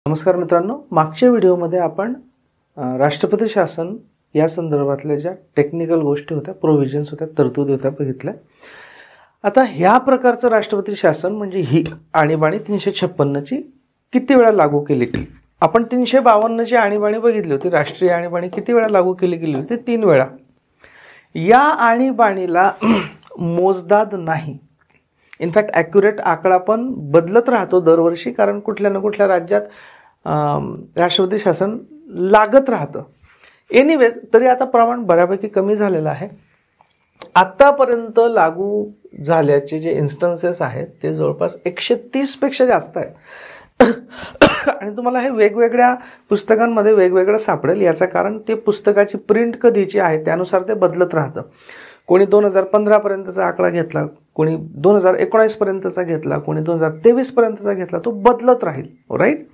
नमस्कार मित्रांनो, मागच्या व्हिडिओमध्ये आपण राष्ट्रपती शासन या संदर्भातल्या ज्या टेक्निकल गोष्टी होत्या, प्रोव्हिजन्स होत्या, तरतुदी होत्या बघितल्या. आता ह्या प्रकारचं राष्ट्रपती शासन म्हणजे ही आणीबाणी 356 ची किती वेळा लागू केली गेली. आपण 352 ची आणीबाणी बघितली होती. राष्ट्रीय आणीबाणी किती वेळा लागू केली गेली होती? 3 वेळा. या आणीबाणीला मोजदाद नाही. इनफॅक्ट ॲक्युरेट आकडा पण बदलत राहतो दरवर्षी, कारण कुठल्या ना कुठल्या राज्यात राष्ट्रपती शासन लागत राहतं. एनिवेज, तरी आता प्रमाण बऱ्यापैकी कमी झालेलं आहे. आत्तापर्यंत लागू झाल्याचे जे इन्स्टन्सेस आहेत ते जवळपास 130 पेक्षा जास्त आहेत. आणि तुम्हाला हे वेगवेगळ्या पुस्तकांमध्ये वेगवेगळं सापडेल. याचं कारण ते पुस्तकाची प्रिंट कधीची आहे त्यानुसार ते बदलत राहतं. कोणी 2015 पर्यंतचा आकडा घेतला, कोणी 2019 पर्यंतचा घेतला, कोणी 2023 पर्यंतचा घेतला, तो बदलत राहील. राईट.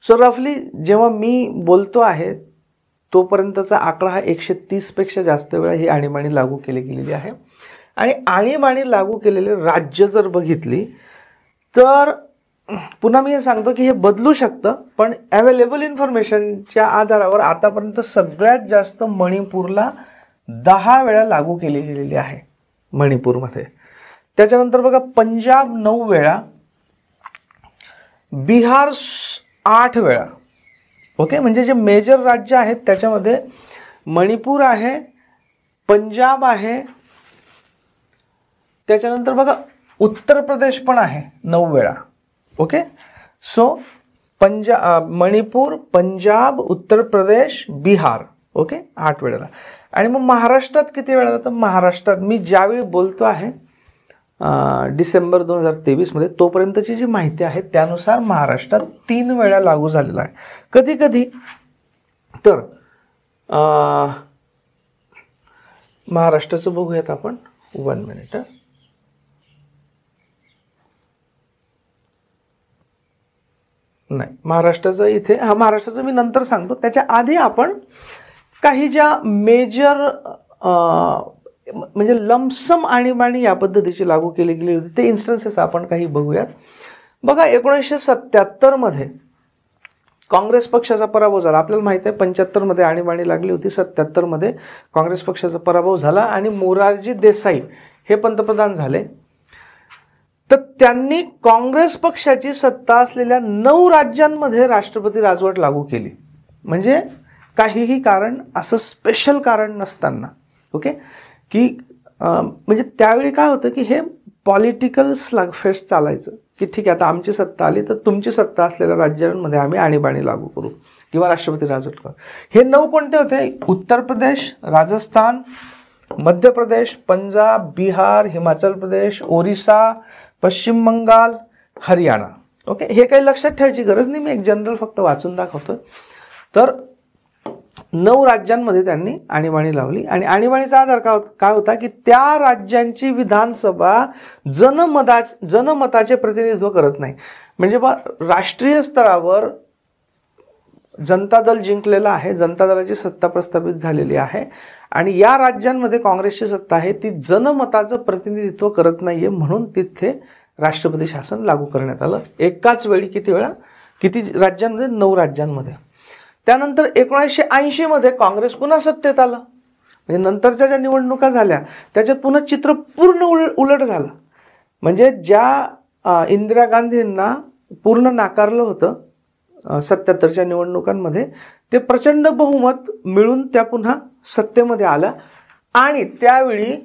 सो रफली जेव्हा मी बोलतो आहे तोपर्यंतचा आकडा हा 130 पेक्षा जास्त वेळा ही आणीबाणी लागू केली गेलेली आहे. आणि आणीबाणी लागू केलेले राज्य जर बघितली तर पुन्हा मी हे सांगतो की हे बदलू शकतं, पण अवेलेबल इन्फॉर्मेशनच्या आधारावर आतापर्यंत सगळ्यात जास्त मणिपूरला 10 वेळा लागू केली गेलेली आहे मणिपूरमध्ये. त्याच्यानंतर बघा, पंजाब 9 वेळा, बिहार 8 वेळा. ओके, म्हणजे जे मेजर राज्य आहेत त्याच्यामध्ये मणिपूर आहे, पंजाब आहे, त्याच्यानंतर बघा उत्तर प्रदेश पण आहे 9 वेळा. Okay, so Manipur, Punjab, Uttar Pradesh, Bihar. Okay, 8 वेळेला. आणि मग महाराष्ट्रात किती वेळा? तर महाराष्ट्रात मी ज्यावेळी बोलतो आहे डिसेंबर 2023 मध्ये, तोपर्यंतची जी माहिती आहे त्यानुसार महाराष्ट्रात 3 वेळा लागू झालेला आहे. कधी कधी तर महाराष्ट्राचं बघूयात आपण. 1 मिनिट. नाही, महाराष्ट्राचं इथे महाराष्ट्राचं मी नंतर सांगतो. त्याच्या आधी आपण काही ज्या मेजर म्हणजे लमसम आणीबाणी या पद्धतीची लागू केली गेली होती ते इन्स्टन्सेस आपण काही बघूयात. बघा, 1977 मध्ये काँग्रेस पक्षाचा पराभव झाला. आपल्याला माहिती आहे 75 मध्ये आणीबाणी लागली होती, 77 मध्ये काँग्रेस पक्षाचा पराभव झाला आणि मोरारजी देसाई हे पंतप्रधान झाले. तर त्यांनी काँग्रेस पक्षाची सत्ता असलेल्या 9 राज्यांमध्ये राष्ट्रपती राजवट लागू केली. म्हणजे काहीही कारण, असं स्पेशल कारण नसताना. ओके, की म्हणजे त्यावेळी काय होतं की हे पॉलिटिकल स्लगफेस्ट चालायचं की ठीक आहे, आता आमची सत्ता आली तर तुमची सत्ता असलेल्या राज्यांमध्ये आम्ही आणीबाणी लागू करू किंवा राष्ट्रपती राजवट करू. हे 9 कोणते होते? उत्तर प्रदेश, राजस्थान, मध्य प्रदेश, पंजाब, बिहार, हिमाचल प्रदेश, ओरिसा, पश्चिम बंगाल, हरियाणा. ओके, हे काही लक्षात ठेवायची गरज नाही, मी एक जनरल फक्त वाचून दाखवतो. तर 9 राज्यांमध्ये त्यांनी आणीबाणी लावली. आणि आणीबाणीचा आधार काय होता की त्या राज्यांची विधानसभा जनमताचे प्रतिनिधित्व करत नाही. म्हणजे राष्ट्रीय स्तरावर जनता दल जिंकलेला आहे, जनता दलाची सत्ता प्रस्थापित झालेली आहे आणि या राज्यांमध्ये काँग्रेसची सत्ता आहे, ती जनमताचं प्रतिनिधित्व करत नाहीये, म्हणून तिथे राष्ट्रपती शासन लागू करण्यात आलं. एकाच वेळी किती वेळा? किती राज्यांमध्ये? 9 राज्यांमध्ये. त्यानंतर 1980 मध्ये काँग्रेस पुन्हा सत्तेत आलं. म्हणजे नंतरच्या ज्या निवडणुका झाल्या त्याच्यात पुन्हा चित्र पूर्ण उलट झालं. म्हणजे ज्या इंदिरा गांधींना पूर्ण नाकारलं होतं 77च्या निवडणुकांमध्ये, ते प्रचंड बहुमत मिळून त्या पुन्हा सत्तेमध्ये आल्या. आणि त्यावेळी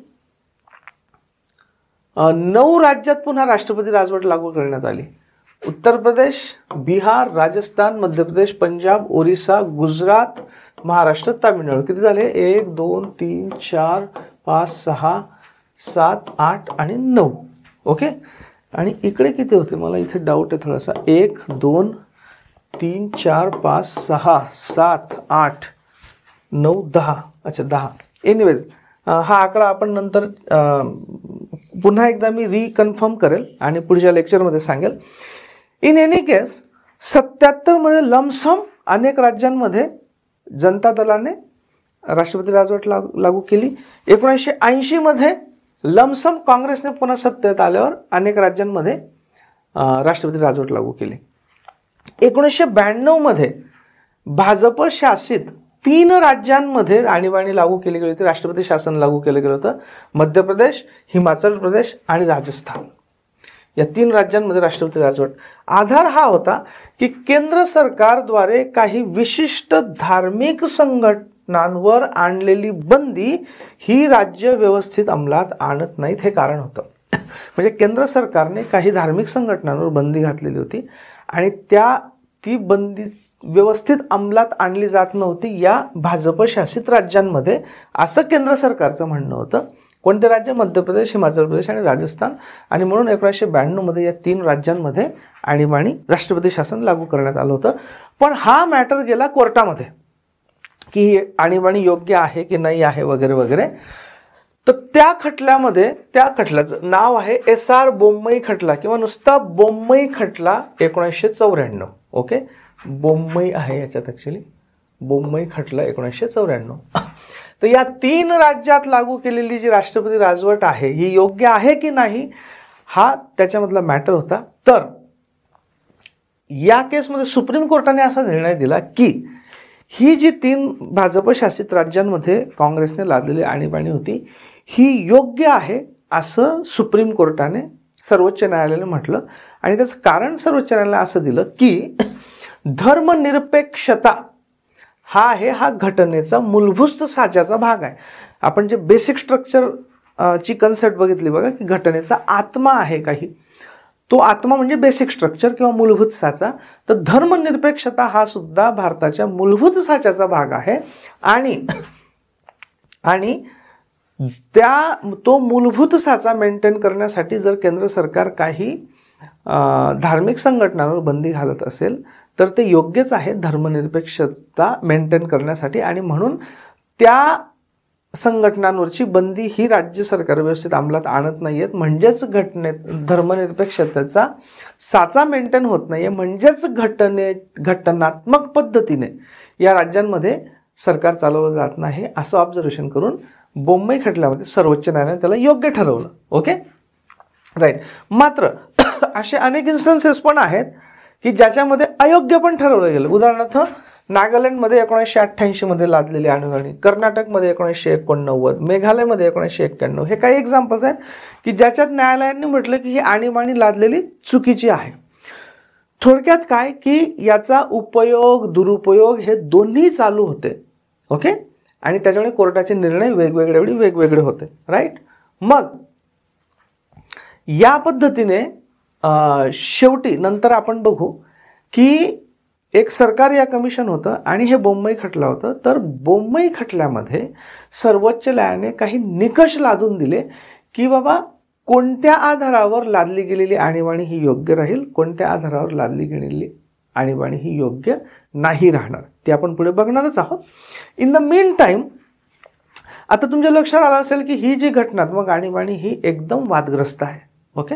9 राज्यात पुन्हा राष्ट्रपती राजवट लागू करण्यात आली. उत्तर प्रदेश, बिहार, राजस्थान, मध्य प्रदेश, पंजाब, ओरिसा, गुजरात, महाराष्ट्र, तामिळनाडू. किती झाले? 1 2 3 4 5 6 7 8 आणि 9. ओके, आणि इकडे किती होते? मला इथे डाऊट आहे थोडासा. 1 2 3 4 5 6 7 8 9 10. अच्छा, 10. एनिवेज, हा आकडा आपण नंतर पुन्हा एकदा मी रिकन्फर्म करेल आणि पुढच्या लेक्चरमध्ये सांगेल. इन एनी केस, 77 मध्ये लमसम अनेक राज्यांमध्ये जनता दलाने राष्ट्रपती राजवट लागू केली. 1980 मध्ये लमसम काँग्रेसने पुन्हा सत्तेत आल्यावर अनेक राज्यांमध्ये राष्ट्रपती राजवट लागू केली. 1992 मध्ये भाजप शासित 3 राज्यांमध्ये आणीबाणी लागू केली गेली होती, राष्ट्रपती शासन लागू केलं गेलं होतं. मध्य प्रदेश, हिमाचल प्रदेश आणि राजस्थान या 3 राज्यांमध्ये राष्ट्रपती राजवट. आधार हा होता की केंद्र सरकारद्वारे काही विशिष्ट धार्मिक संघटनांवर आणलेली बंदी ही राज्य व्यवस्थित अंमलात आणत नाहीत, हे कारण होतं. म्हणजे केंद्र सरकारने काही धार्मिक संघटनांवर बंदी घातलेली होती आणि ती बंदी व्यवस्थित अंमलात आणली जात नव्हती या भाजप शासित राज्यांमध्ये, असं केंद्र सरकारचं म्हणणं होतं. कोणते राज्य? मध्य प्रदेश, हिमाचल प्रदेश आणि राजस्थान. आणि म्हणून 1992 मध्ये या 3 राज्यांमध्ये आणीबाणी राष्ट्रपती शासन लागू करण्यात आलं होतं. पण हा मॅटर गेला कोर्टामध्ये की आणीबाणी योग्य आहे की नाही आहे वगैरे वगैरे. तर त्या खटल्याचं नाव आहे SR बोम्मई खटला किंवा नुसता बोम्मई खटला 1994. ओके, बोम्मई आहे याच्यात ॲक्च्युली, बोम्मई खटला 1994. तर या 3 राज्यात लागू केलेली जी राष्ट्रपती राजवट आहे ही योग्य आहे की नाही हा त्याच्यामधला मॅटर होता. तर या केसमध्ये सुप्रीम कोर्टाने असा निर्णय दिला की ही जी 3 भाजप शासित राज्यांमध्ये काँग्रेसने लादलेली आणीबाणी होती ही योग्य आहे असं सुप्रीम कोर्टाने सर्वोच्च न्यायालयाने म्हटलं. आणि त्याचं कारण सर्वोच्च न्यायालयाने असं दिलं की धर्मनिरपेक्षता हा घटनेचा मूलभूत साच्याचा भाग आहे. आपण जे बेसिक स्ट्रक्चर ची कन्सेप्ट बघितली बघा की घटनेचा आत्मा आहे काही, तो आत्मा म्हणजे बेसिक स्ट्रक्चर किंवा मूलभूत साचा. तर धर्मनिरपेक्षता हा सुद्धा भारताच्या मूलभूत साच्याचा भाग आहे. आणि तो मूलभूत साचा मेंटेन करण्यासाठी जर केंद्र सरकार काही धार्मिक संघटनांवर बंदी घालत असेल तर ते योग्यच आहे धर्मनिरपेक्षता मेंटेन करण्यासाठी. आणि म्हणून त्या संघटनांवरची बंदी ही राज्य सरकार व्यवस्थित अंमलात आणत नाही आहेत, म्हणजेच धर्मनिरपेक्षतेचा साचा मेंटेन होत नाही आहे, म्हणजेच घटनात्मक पद्धतीने या राज्यांमध्ये सरकार चालवलं जात नाही असं ऑब्झर्वेशन करून बोम्मई खटल्यामध्ये सर्वोच्च न्यायालयाने त्याला योग्य ठरवलं. Okay, right. मात्र असे अनेक इन्स्टन्सेस पण आहेत की ज्याच्यामध्ये अयोग्य पण ठरवलं गेलं. उदाहरणार्थ नागालँडमध्ये 1988 मध्ये लादलेली आणीबाणी, कर्नाटकमध्ये 1989, मेघालयमध्ये 1991, हे काही एक्झाम्पल्स आहेत की ज्याच्यात न्यायालयाने म्हटलं की ही आणीबाणी लादलेली चुकीची आहे. थोडक्यात काय की याचा उपयोग दुरुपयोग हे दोन्ही चालू होते. ओके, आणि त्याच्यामुळे कोर्टाचे निर्णय वेगवेगळे होते. राईट. मग या पद्धतीने शेवटी नंतर आपण बघू की एक सरकार या कमिशन होतं आणि हे बोम्मई खटला होतं. तर बोम्मई खटल्यामध्ये सर्वोच्च न्यायालयाने काही निकष लादून दिले की बाबा कोणत्या आधारावर लादली गेलेली आणीबाणी ही योग्य राहील, कोणत्या आधारावर लादली गेलेली आणीबाणी ही योग्य नाही राहणार, ते आपण पुढे बघणारच आहोत. इन द मीन टाईम आता तुमच्या लक्षात आलं असेल की ही जी घटनात्मक आणीबाणी ही एकदम वादग्रस्त आहे. ओके,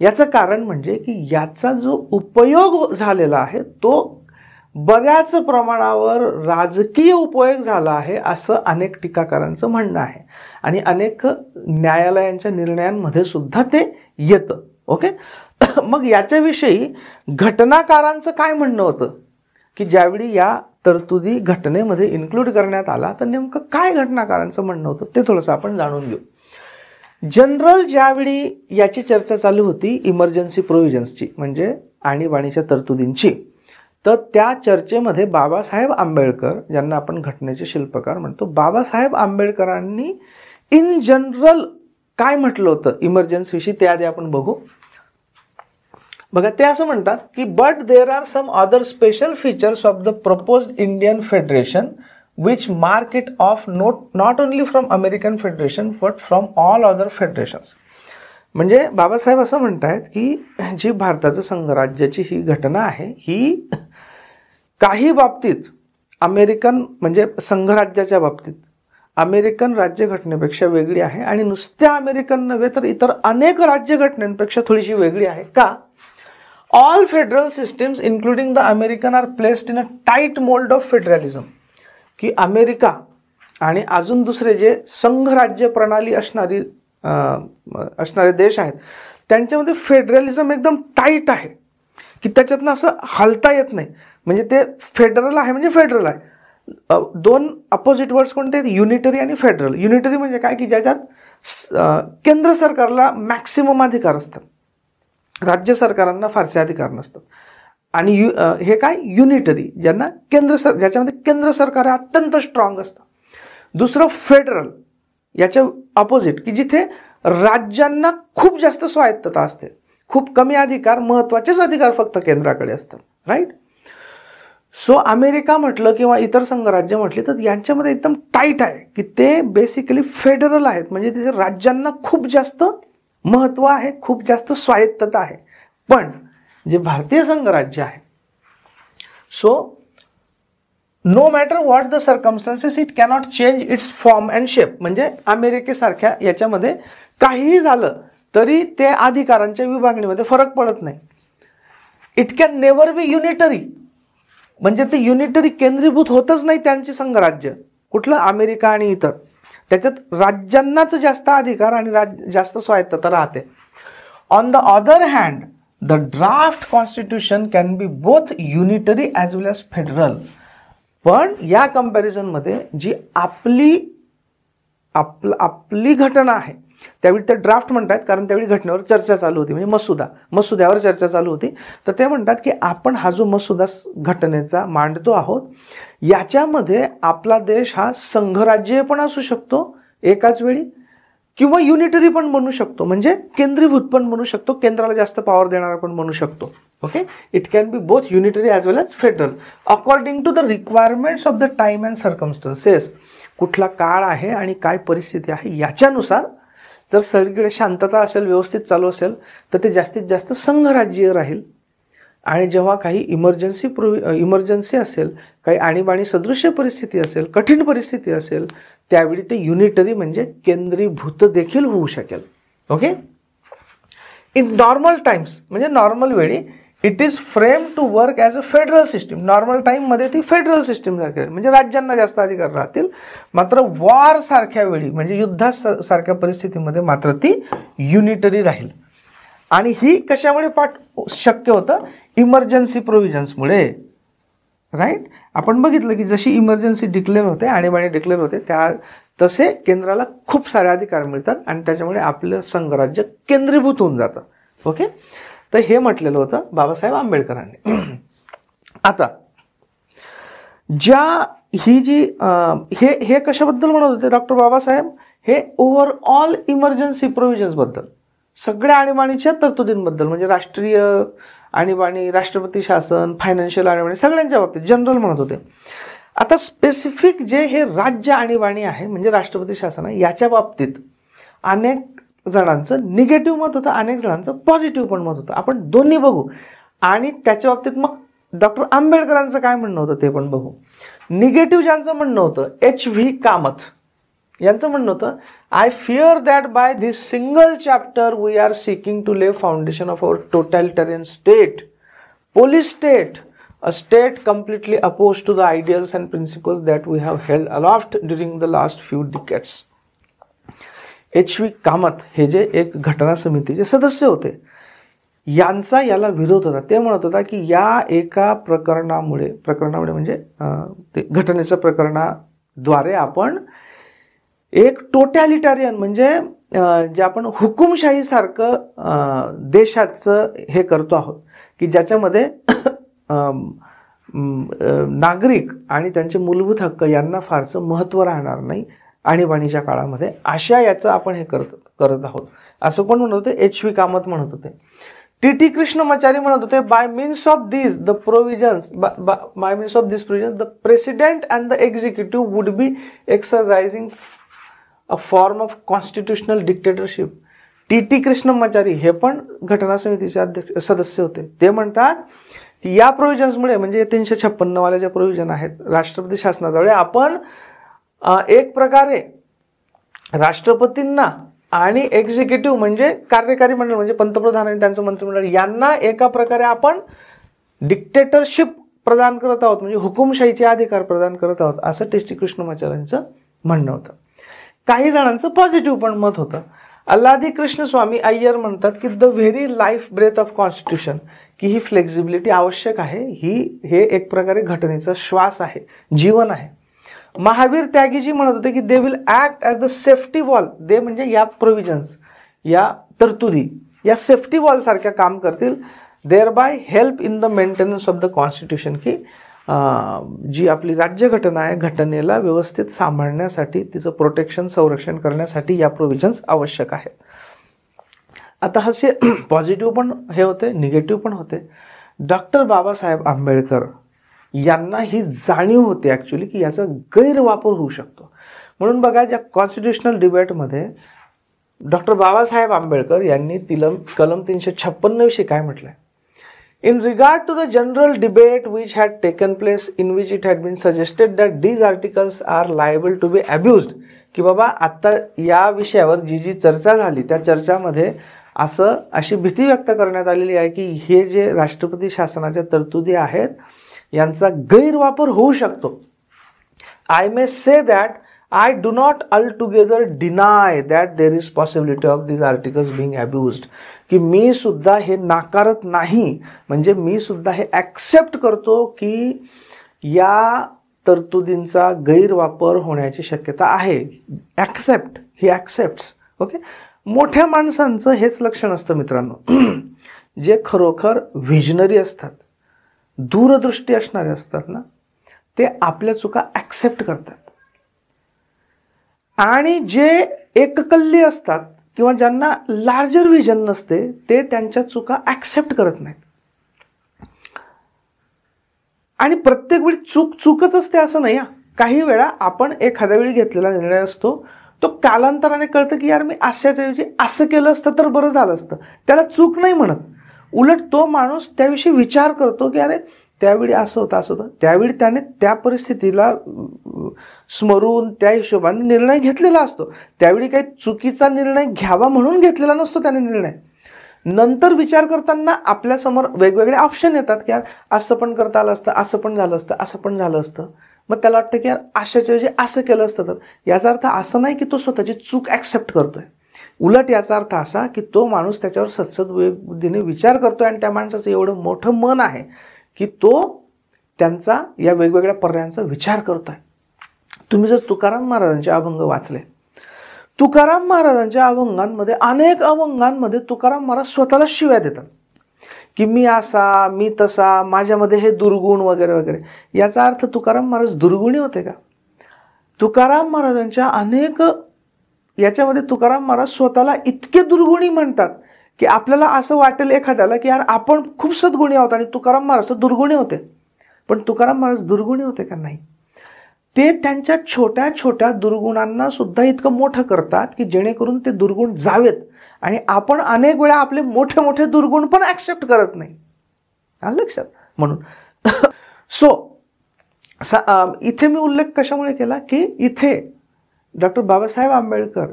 याचं कारण म्हणजे की याचा जो उपयोग झालेला आहे तो बऱ्याच प्रमाणावर राजकीय उपयोग झाला आहे असं अनेक टीकाकारांचं म्हणणं आहे आणि अनेक न्यायालयांच्या निर्णयांमध्ये सुद्धा ते येतं. ओके, मग याच्याविषयी घटनाकारांचं काय म्हणणं होतं की ज्यावेळी या तरतुदी घटनेमध्ये इन्क्लूड करण्यात आला तर नेमकं काय घटनाकारांचं म्हणणं होतं ते थोडंसं आपण जाणून घेऊ. जनरल ज्यावेळी याची चर्चा चालू होती इमर्जन्सी प्रोव्हिजन्सची म्हणजे आणीबाणीच्या तरतुदींची, तर त्या चर्चेमध्ये बाबासाहेब आंबेडकर, ज्यांना आपण घटनेचे शिल्पकार म्हणतो, बाबासाहेब आंबेडकरांनी इन जनरल काय म्हटलं होतं इमर्जन्सीविषयी ते आधी आपण बघू. बघा, ते असं म्हणतात की but there are some other special features of the proposed Indian federation which mark it off not only from American Federation but from all other federations. म्हणजे बाबासाहेब असं म्हणतायत की जी भारताचं संघराज्याची ही घटना आहे ही काही बाबतीत अमेरिकन म्हणजे संघराज्याच्या बाबतीत अमेरिकन राज्यघटनेपेक्षा वेगळी आहे आणि नुसत्या अमेरिकन नव्हे तर इतर अनेक राज्यघटनांपेक्षा थोडीशी वेगळी आहे. का? All federal systems including the American are placed in a tight mould of federalism. की अमेरिका आणि अजून दुसरे जे संघराज्य प्रणाली असणारे देश आहेत त्यांच्यामध्ये फेडरलिझम एकदम टाईट आहे की त्याच्यातनं असं हलता येत नाही. म्हणजे ते फेडरल आहे म्हणजे फेडरल आहे. दोन अपोजिट वर्ड्स कोणते आहेत, युनिटरी आणि फेडरल. युनिटरी म्हणजे काय की ज्याच्यात केंद्र सरकारला मॅक्सिमम अधिकार असतात, राज्य सरकारांना फारसे अधिकार नसतात. आणि हे काय युनिटरी, ज्यांना ज्याच्यामध्ये केंद्र सरकार अत्यंत स्ट्रॉंग असतं. दुसरं फेडरल, याच्या अपोजिट की जिथे राज्यांना खूप जास्त स्वायत्तता असते, खूप कमी अधिकार, महत्त्वाचेच अधिकार फक्त केंद्राकडे असतात. राईट. सो अमेरिका म्हटलं किंवा इतर संघराज्य म्हटली तर यांच्यामध्ये एकदम टाईट आहे की ते बेसिकली फेडरल आहेत, म्हणजे तिथे राज्यांना खूप जास्त महत्त्व आहे, खूप जास्त स्वायत्तता आहे. पण जे भारतीय संघराज्य आहे, so no matter what the circumstances it cannot change its form and shape. म्हणजे अमेरिकेसारख्या याच्यामध्ये काहीही झालं तरी ते अधिकारांच्या विभागणीमध्ये फरक पडत नाही. It can never be unitary, म्हणजे ते युनिटरी केंद्रीभूत होतच नाही त्यांचे संघराज्य, कुठलं अमेरिका आणि इतर. त्याच्यात राज्यांनाच जास्त अधिकार आणि जास्त स्वायत्तता राहते. On the other hand the draft constitution can be both unitary as well as federal. पण या कंपॅरिझनमध्ये जी आपली घटना आहे, त्यावेळी ते ड्राफ्ट म्हणतात कारण त्यावेळी घटनेवर चर्चा चालू होती, म्हणजे मसुद्यावर चर्चा चालू होती. तर ते म्हणतात की आपण हा जो मसुदा घटनेचा मांडतो आहोत, याच्यामध्ये आपला देश हा संघराज्य पण असू शकतो एकाच वेळी, किंवा युनिटरी पण बनू शकतो, म्हणजे केंद्रीभूत पण बनू शकतो, केंद्राला जास्त पॉवर देणारा पण बनू शकतो. Okay. It can be both unitary as well as federal according to the requirements of the time and circumstances. कुठला काळ आहे आणि काय परिस्थिती आहे याच्यानुसार जर सगळीकडे शांतता असेल, व्यवस्थित चालू असेल, तर ते जास्तीत जास्त संघराज्यीय राहील. आणि जेव्हा काही इमर्जन्सी असेल, काही आणीबाणी सदृश्य परिस्थिती असेल, कठीण परिस्थिती असेल, त्यावेळी ते युनिटरी म्हणजे केंद्रीभूत देखील होऊ शकेल. ओके. इन नॉर्मल टाइम्स म्हणजे नॉर्मल वेळी it is frame to work as a federal system. Normal टाईममध्ये ती फेडरल सिस्टीम सारखी, म्हणजे राज्यांना जास्त अधिकार राहतील. मात्र वॉर सारख्या वेळी म्हणजे युद्धासारख्या परिस्थितीमध्ये मात्र ती युनिटरी राहील. आणि ही कशामुळे शक्य होतं, इमर्जन्सी प्रोव्हिजन्समुळे. राईट. आपण बघितलं की जशी इमर्जन्सी डिक्लेअर होते, आणीबाणी डिक्लेअर होते, तसे केंद्राला खूप सारे अधिकार मिळतात आणि त्याच्यामुळे आपलं संघराज्य केंद्रीभूत होऊन जातं. ओके. तर हे म्हटलेलं होतं बाबासाहेब आंबेडकरांनी. आता ही जी हे कशाबद्दल म्हणत होते डॉक्टर बाबासाहेब, हे ओव्हरऑल इमर्जन्सी प्रोव्हिजन्सबद्दल, सगळ्या आणीबाणीच्या तरतुदींबद्दल, म्हणजे राष्ट्रीय आणीबाणी, राष्ट्रपती शासन, फायनान्शियल आणीबाणी, सगळ्यांच्या बाबतीत जनरल म्हणत होते. आता स्पेसिफिक जे हे राज्य आणीबाणी आहे म्हणजे राष्ट्रपती शासन आहे, याच्या बाबतीत अनेक जणांचं निगेटिव्ह मत होतं, अनेक जणांचं पॉझिटिव्ह पण मत होतं. आपण दोन्ही बघू आणि त्याच्या बाबतीत मग डॉक्टर आंबेडकरांचं काय म्हणणं होतं ते पण बघू. निगेटिव्ह ज्यांचं म्हणणं होतं, H.V. कामत यांचं म्हणणं होतं, I fear that by this single chapter we are seeking to lay foundation of our totalitarian state, police state, a state completely opposed to the ideals and principles that we have held aloft during the last few decades. H.V. Kamat हे जे एक घटना समितीचे सदस्य होते, यांचा याला विरोध होता. ते म्हणत होता की या एका प्रकरणामुळे म्हणजे ते घटनेच्या प्रकरणाद्वारे आपण एक टोटॅलिटरियन म्हणजे जे आपण हुकुमशाहीसारखं देशाचं हे करतो आहोत की ज्याच्यामध्ये नागरिक आणि त्यांचे मूलभूत हक्क यांना फारसं महत्त्व राहणार नाही आणीबाणीच्या काळामध्ये, अशा याचं आपण हे करत आहोत असं कोण म्हणत होते, H.V. कामत म्हणत होते. T.T. कृष्णमाचारी म्हणत होते, bye means of this provisions the president and the executive would be exercising a form of constitutional dictatorship. T.T. Krishnamachari हे पण घटना समितीचे सदस्य होते. ते म्हणतात की या प्रोव्हिजन्समुळे म्हणजे 356 वाल्या ज्या प्रोव्हिजन आहेत राष्ट्रपती शासनाद्वारे, आपण एक प्रकारे राष्ट्रपतींना आणि एक्झिक्युटिव्ह म्हणजे कार्यकारी मंडळ म्हणजे पंतप्रधान आणि त्यांचं मंत्रिमंडळ यांना एका प्रकारे आपण डिक्टेटरशिप प्रदान करत आहोत, म्हणजे हुकुमशाहीचे अधिकार प्रदान करत आहोत, असं T.T. कृष्णमाचार्यांचं म्हणणं होतं. काही जणांचं पॉझिटिव्ह पण मत होतं. अल्लादी कृष्ण स्वामी अय्यर म्हणतात की the very life breath of constitution, की ही फ्लेक्झिबिलिटी आवश्यक आहे, हे एक प्रकारे घटनेचा श्वास आहे, जीवन आहे. महावीर त्यागीजी म्हणत होते की they will act as the safety wall, they म्हणजे या प्रोव्हिजन्स, या तरतुदी या सेफ्टी वॉल सारख्या काम करतील, thereby help in the maintenance of the constitution, की जी आपली राज्यघटना आहे घटनेला व्यवस्थित सांभाळण्यासाठी, तिचं प्रोटेक्शन संरक्षण करण्यासाठी या प्रोव्हिजन्स आवश्यक आहेत. आता असे पॉझिटिव्ह पण हे होते, निगेटिव्ह पण होते. डॉक्टर बाबासाहेब आंबेडकर यांना ही जाणीव होती ॲक्च्युली की याचा गैरवापर होऊ शकतो. म्हणून बघा, ज्या कॉन्स्टिट्युशनल डिबेटमध्ये डॉक्टर बाबासाहेब आंबेडकर यांनी कलम 356 विषयी काय म्हटलं आहे, In regard to the general debate which had taken place in which it had been suggested that these articles are liable to be abused, की बाबा आता या विषयावर जी चर्चा झाली त्या चर्चामध्ये अशी भीती व्यक्त करण्यात आलेली आहे की हे जे राष्ट्रपती शासनाच्या तरतुदी आहेत यांचा गैरवापर होऊ शकतो. I may say that I do not altogether deny that there is possibility of these articles being abused, की मी सुद्धा हे नाकारत नाही, म्हणजे मी सुद्धा हे ॲक्सेप्ट करतो की या तरतुदींचा गैरवापर होण्याची शक्यता आहे. ॲक्सेप्ट, ही ॲक्सेप्ट्स. ओके, मोठ्या माणसांचं हेच लक्षण असतं मित्रांनो, जे खरोखर व्हिजनरी असतात, दूरदृष्टी असणारे असतात ना, ते आपल्या चुका ॲक्सेप्ट करतात. आणि जे एककल्ली असतात किंवा ज्यांना लार्जर व्हिजन नसते ते त्यांच्या चुका ॲक्सेप्ट करत नाहीत. आणि प्रत्येक वेळी चूकच असते असं नाही. काही वेळा आपण एखाद्या वेळी घेतलेला निर्णय असतो तो कालांतराने कळतं की यार मी अशाच्याऐवजी असं केलं असतं तर बरं झालं असतं. त्याला चूक नाही म्हणत, उलट तो माणूस त्याविषयी विचार करतो की अरे त्यावेळी असं होतं. त्यावेळी त्याने त्या परिस्थितीला स्मरून त्या हिशोबाने निर्णय घेतलेला असतो. त्यावेळी काही चुकीचा निर्णय घ्यावा म्हणून घेतलेला नसतो त्याने निर्णय. नंतर विचार करताना आपल्यासमोर वेगवेगळे ऑप्शन येतात की यार असं पण करता आलं असतं, असं पण झालं असतं, असं पण झालं असतं. मग त्याला वाटतं की यार अशाच्याऐवजी असं केलं असतं तर. याचा अर्थ असा नाही की तो स्वतःची चूक ॲक्सेप्ट करतोय, उलट याचा अर्थ असा की तो माणूस त्याच्यावर सद्सद्बुद्धीने विचार करतोय आणि त्या माणसाचं एवढं मोठं मन आहे की तो त्यांचा या वेगवेगळ्या पर्यायांचा विचार करतोय. तुम्ही जर तुकाराम महाराजांचे अभंग वाचले, तुकाराम महाराजांच्या अभंगांमध्ये अनेक अभंगांमध्ये तुकाराम महाराज स्वतःला शिव्या देतात की मी असा, मी तसा, माझ्यामध्ये हे दुर्गुण वगैरे वगैरे. याचा अर्थ तुकाराम महाराज दुर्गुणी होते का? तुकाराम महाराजांच्या अनेक याच्यामध्ये तुकाराम महाराज स्वतःला इतके दुर्गुणी म्हणतात की आपल्याला असं वाटेल एखाद्याला की यार आपण खूप सद्गुणी आहोत आणि तुकाराम महाराज दुर्गुणी होते. पण तुकाराम महाराज दुर्गुणी होते का? नाही. ते त्यांच्या छोट्या छोट्या दुर्गुणांना सुद्धा इतकं मोठं करतात की जेणेकरून ते दुर्गुण जावेत. आणि आपण अनेक वेळा आपले मोठे मोठे दुर्गुण पण ॲक्सेप्ट करत नाही. आलं लक्षात? म्हणून इथे मी उल्लेख कशामुळे केला की इथे डॉक्टर बाबासाहेब आंबेडकर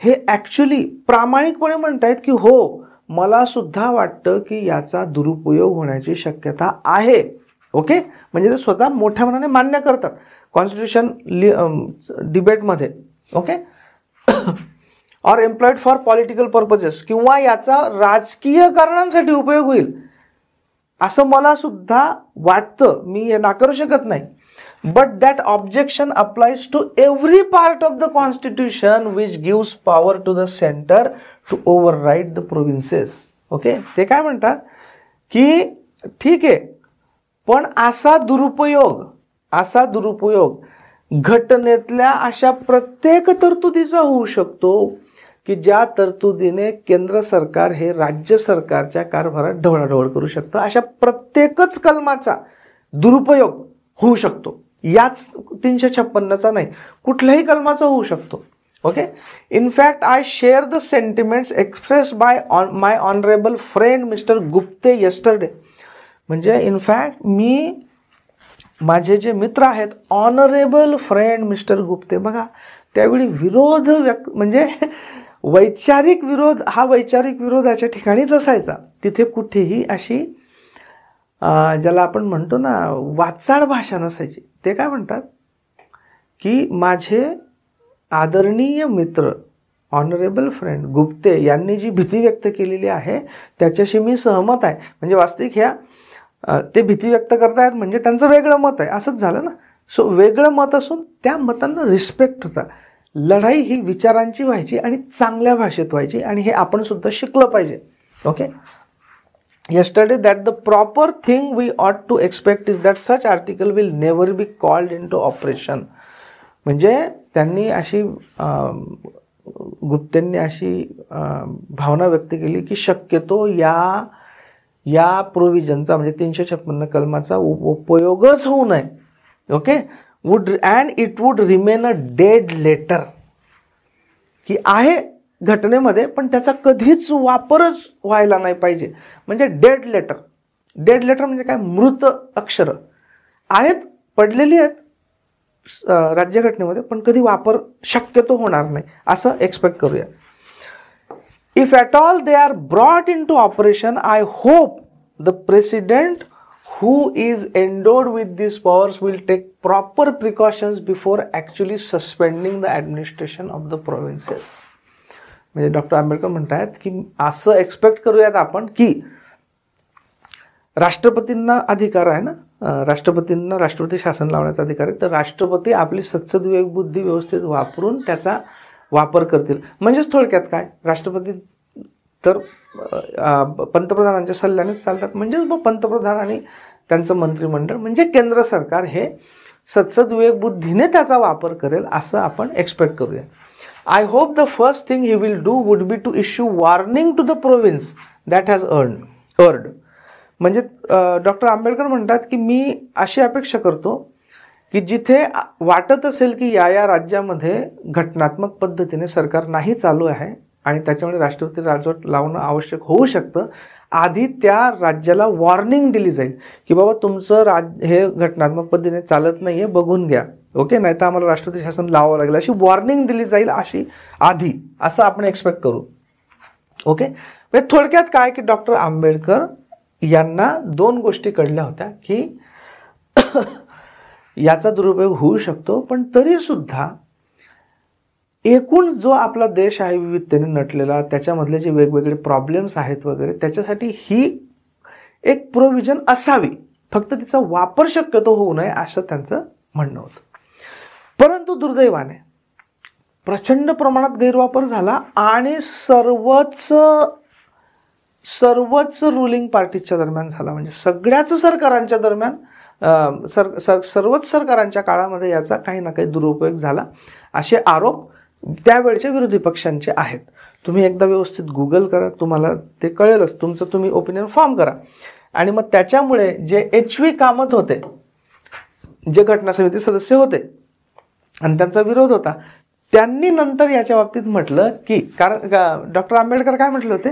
हे ॲक्च्युली प्रामाणिकपणे म्हणतायत की हो, मला सुद्धा वाटतं की याचा दुरुपयोग होण्याची शक्यता आहे. ओके, म्हणजे ते स्वतः मोठ्या मनाने मान्य करतात कॉन्स्टिट्यूशन डिबेटमध्ये. Okay, or employed for political purposes, किंवा याचा राजकीय कारणांसाठी उपयोग होईल असं मला सुद्धा वाटतं, मी हे नाकारू शकत नाही. But that objection applies to every part of the constitution which gives power to the center to override the provinces. Okay, ते काय म्हणतात की ठीक आहे, पण असा दुरुपयोग घटनेतल्या अशा प्रत्येक तरतुदीचा होऊ शकतो की ज्या तरतुदीने केंद्र सरकार हे राज्य सरकारच्या कारभारात ढवळाढवळ करू शकतं. अशा प्रत्येकच कलमाचा दुरुपयोग होऊ शकतो. याच 356चा नाही, कुठल्याही कलमाचा होऊ शकतो. Okay, in fact I share the sentiments express bye my honourable friend mister Gupte yesterday. म्हणजे इनफॅक्ट मी माझे जे मित्र आहेत ऑनरेबल फ्रेंड मिस्टर गुप्ते, बघा त्यावेळी विरोध म्हणजे वैचारिक विरोध, हा वैचारिक विरोधाच्या ठिकाणीच असायचा. तिथे कुठेही अशी ज्याला आपण म्हणतो ना वाचाळ भाषा नसायची. ते काय म्हणतात की माझे आदरणीय मित्र ऑनरेबल फ्रेंड गुप्ते यांनी जी भीती व्यक्त केलेली आहे त्याच्याशी मी सहमत आहे. म्हणजे वास्तविक ह्या ते भीती व्यक्त करतायत म्हणजे त्यांचं वेगळं मत आहे असंच झालं ना. सो वेगळं मत असून त्या मतांना रिस्पेक्ट होता. लढाई ही विचारांची व्हायची आणि चांगल्या भाषेत व्हायची आणि हे आपण सुद्धा शिकलं पाहिजे. Okay. Yesterday that the proper thing we ought to expect is that such article will never be called into operation. म्हणजे त्यांनी अशी गुप्तेंनी अशी भावना व्यक्त केली की शक्यतो या प्रोव्हिजनचा म्हणजे 356 कलमाचा उपयोगच होऊ नये. Okay. And it would remain a dead letter, की आहे घटनेमध्ये पण त्याचा कधीच वापरच व्हायला नाही पाहिजे. म्हणजे डेड लेटर. डेड लेटर म्हणजे काय? मृत अक्षरं आहेत, पडलेली आहेत राज्यघटनेमध्ये, पण कधी वापर शक्यतो होणार नाही असं एक्सपेक्ट करूया. If at all they are brought into operation, I hope the president who is endowed with these powers will take proper precautions before actually suspending the administration of the provinces. म्हणजे doctor Ambedkar म्हणतात की असं expect करूयात आपण की राष्ट्रपतींना अधिकार आहे ना, राष्ट्रपतींना राष्ट्रपती शासन लावण्याचा अधिकार आहे, तर राष्ट्रपती आपली सत्सद्विवेक बुद्धी व्यवस्थित वापरून त्याचा वापर करतील. म्हणजेच थोडक्यात काय, राष्ट्रपती तर पंतप्रधानांच्या सल्ल्यानेच चालतात. म्हणजेच मग पंतप्रधान आणि त्यांचं मंत्रिमंडळ म्हणजे केंद्र सरकार हे सत्सद्विवेक बुद्धीने त्याचा वापर करेल असं आपण एक्सपेक्ट करूया. I hope the first thing he will do would be to issue warning to the province that has erred. म्हणजे डॉक्टर आंबेडकर म्हणतात की मी अशी अपेक्षा करतो की जिथे वाटत असेल की या राज्यामध्ये घटनात्मक पद्धतीने सरकार नाही चालू आहे आणि त्याच्यामुळे राष्ट्रपती राजवट लावणं आवश्यक होऊ शकतं, आधी त्या राज्याला वॉर्निंग दिली जाईल की बाबा तुमचं हे घटनात्मक पद्धतीने चालत नाही आहे, बघून घ्या. ओके. नाही तर आम्हाला राष्ट्रपती शासन लावावं लागेल अशी वॉर्निंग दिली जाईल अशी आधी, असं आपण एक्सपेक्ट करू. ओके. म्हणजे थोडक्यात काय की डॉक्टर आंबेडकर यांना 2 गोष्टी कळल्या होत्या की याचा दुरुपयोग होऊ शकतो, पण तरीसुद्धा एकूण जो आपला देश आहे विविधतेने नटलेला, त्याच्यामधले जे वेगवेगळे प्रॉब्लेम्स आहेत वगैरे, त्याच्यासाठी ही एक प्रोव्हिजन असावी, फक्त तिचा वापर शक्यतो होऊ नये असं त्यांचं म्हणणं होतं. परंतु दुर्दैवाने प्रचंड प्रमाणात गैरवापर झाला आणि सर्वच रुलिंग पार्टीच्या दरम्यान झाला. म्हणजे सगळ्याच सरकारांच्या दरम्यान सर्वच सरकारांच्या काळामध्ये याचा काही ना काही दुरुपयोग झाला असे आरोप त्यावेळच्या विरोधी पक्षांचे आहेत. तुम्ही एकदा व्यवस्थित गुगल करा, तुम्हाला ते कळेलच. तुमचं तुम्ही ओपिनियन फॉर्म करा. आणि मग त्याच्यामुळे जे HV कामत होते, जे घटना समिती सदस्य होते आणि त्यांचा विरोध होता, त्यांनी नंतर याच्या बाबतीत म्हटलं की कारण डॉक्टर आंबेडकर काय म्हटले होते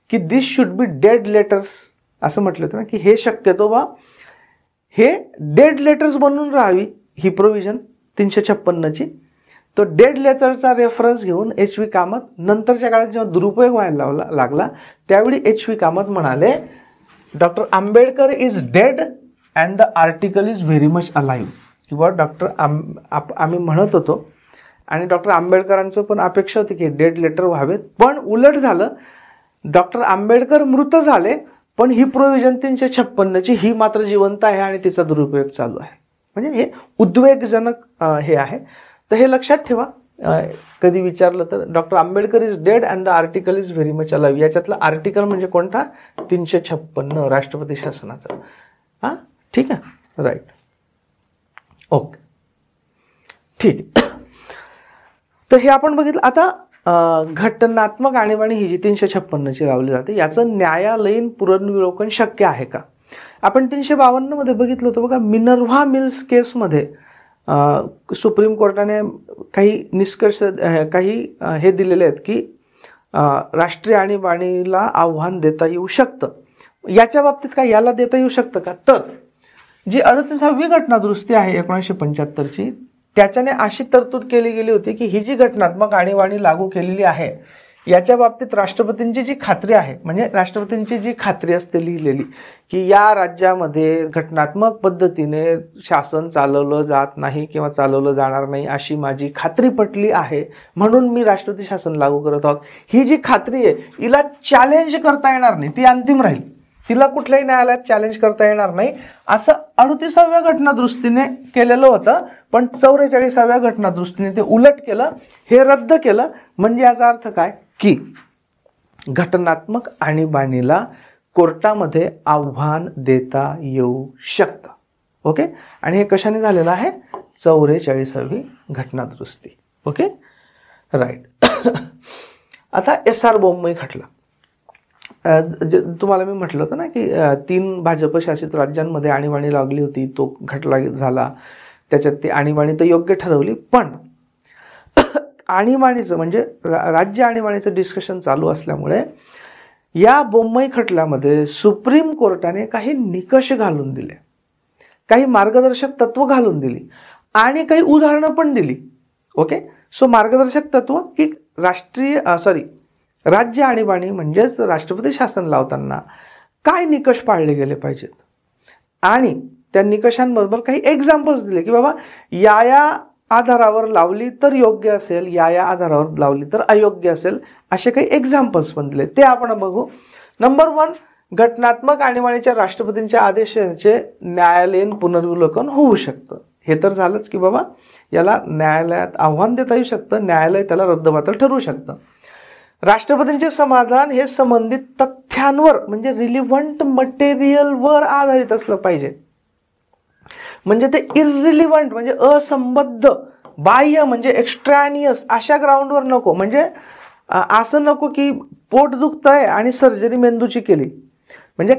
की दिस शुड बी डेड लेटर्स असं म्हटलं होतं ना, की हे शक्यतो बा हे डेड लेटर्स बनून राहावी ही प्रोव्हिजन 356ची. तो डेड लेटरचा रेफरन्स घेऊन HV कामत नंतरच्या काळात जेव्हा दुरुपयोग व्हायला लागला त्यावेळी HV कामत म्हणाले doctor Ambedkar is dead and the article is very much alive. किंवा आम्ही म्हणत होतो आणि डॉक्टर आंबेडकरांचं पण अपेक्षा होती की डेड लेटर व्हावेत, पण उलट झालं. डॉक्टर आंबेडकर मृत झाले पण ही प्रोव्हिजन 356ची ही मात्र जिवंत आहे आणि तिचा दुरुपयोग चालू आहे. म्हणजे हे उद्वेगजनक हे आहे. तर हे लक्षात ठेवा. कधी विचारलं तर doctor Ambedkar is dead and the article is very much alive. याच्यातला आर्टिकल म्हणजे कोणता? 356 राष्ट्रपती शासनाचा. हां, ठीक आहे, राईट, ओके, ठीक. तर हे आपण बघितलं. आता घटनात्मक आणीबाणी ही जी 356ची लावली जाते याचं न्यायालयीन पुनर्विलोकन शक्य आहे का? आपण 352 बघितलं होतं बघा. मिनर्व्हा मिल्स केसमध्ये सुप्रीम कोर्टाने काही निष्कर्ष हे दिलेले आहेत की राष्ट्रीय आणीबाणीला आव्हान देता येऊ शकतं. याच्या बाबतीत काय याला देता येऊ शकतं का? तर जी 38वी घटना दुरुस्ती आहे 1975ची त्याच्याने अशी तरतूद केली गेली होती की ही जी घटनात्मक आणीबाणी लागू केलेली आहे याच्या बाबतीत राष्ट्रपतींची जी खात्री आहे, म्हणजे राष्ट्रपतींची जी खात्री असते लिहिलेली की या राज्यामध्ये घटनात्मक पद्धतीने शासन चालवलं जात नाही किंवा चालवलं जाणार नाही अशी माझी खात्री पटली आहे, म्हणून मी राष्ट्रपती शासन लागू करत आहोत, ही जी खात्री आहे हिला चॅलेंज करता येणार नाही, ती अंतिम राहील, तिला कुठल्याही न्यायालयात चॅलेंज करता येणार नाही, असं 38व्या घटनादुरुस्तीने केलेलं होतं. पण 44व्या घटनादुरुस्तीने ते उलट केलं, हे रद्द केलं. म्हणजे याचा अर्थ काय की घटनात्मक आणीबाणीला कोर्टामध्ये आव्हान देता येऊ शकतं. ओके, आणि हे कशाने झालेलं आहे? 44वी घटनादुरुस्ती. Okay, right. आता SR बोम्मई खटला, तुम्हाला मी म्हटलं होतं ना की 3 भाजप शासित राज्यांमध्ये आणीबाणी लागली होती, तो खटला झाला, त्याच्यात ती आणीबाणी तर योग्य ठरवली, पण आणीबाणीचं म्हणजे राज्य आणीबाणीचं डिस्कशन चालू असल्यामुळे या बोम्मई खटल्यामध्ये सुप्रीम कोर्टाने काही निकष घालून दिले, काही मार्गदर्शक तत्व घालून दिली आणि काही उदाहरणं पण दिली. ओके, सो मार्गदर्शक तत्व की राज्य आणीबाणी म्हणजेच राष्ट्रपती शासन लावताना काय निकष पाळले गेले पाहिजेत आणि त्या निकषांबरोबर काही एक्झाम्पल्स दिले की बाबा या आधारावर लावली तर योग्य असेल, या आधारावर लावली तर अयोग्य असेल, असे काही एक्झाम्पल्स पण दिले, ते आपण बघू. नंबर 1, घटनात्मक आणीबाणीच्या राष्ट्रपतींच्या आदेशाचे न्यायालयीन पुनर्विलोकन होऊ शकतं. हे तर झालंच की बाबा याला न्यायालयात आव्हान देता येऊ शकतं, न्यायालय त्याला रद्दबातल ठरवू शकतं. राष्ट्रपतींचे समाधान हे संबंधित तथ्यांवर म्हणजे रिलिव्हंट मटेरियलवर आधारित असलं पाहिजे. म्हणजे ते इररिलिव्हंट म्हणजे असंबद्ध, बाह्य म्हणजे एक्स्ट्रॅनियस अशा ग्राउंडवर नको. म्हणजे असं नको की पोट दुखतंय आणि सर्जरी मेंदूची केली, म्हणजे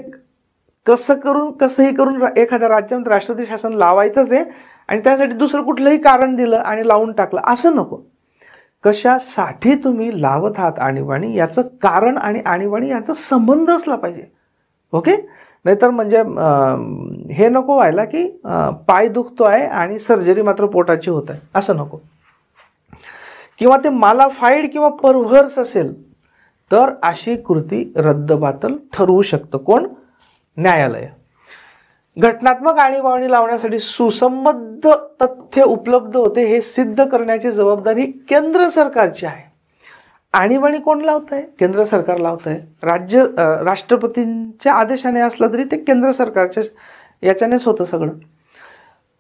कसंही करून एखाद्या राज्यात राष्ट्रपती शासन लावायचंच आहे आणि त्यासाठी दुसरं कुठलंही कारण दिलं आणि लावून टाकलं, असं नको. कशासाठी तुम्ही लावत आहात आणीबाणी याचं कारण आणि आणीबाणी याचा संबंध असला पाहिजे. ओके, नाहीतर म्हणजे हे नको व्हायला की पाय दुखतो आहे आणि सर्जरी मात्र पोटाची होत आहे, असं नको. किंवा ते मालाफाईड किंवा परव्हर्स असेल तर अशी कृती रद्दबातल ठरवू शकतं कोण? न्यायालय. घटनात्मक आणीबाणी लावण्यासाठी सुसंबद्ध तथ्य उपलब्ध होते हे सिद्ध करण्याची जबाबदारी केंद्र सरकारची आहे. आणीबाणी कोण लावत आहे? केंद्र सरकार लावत आहे. राष्ट्रपतींच्या आदेशाने असलं तरी ते केंद्र सरकारच्या याच्यानेच होतं सगळं.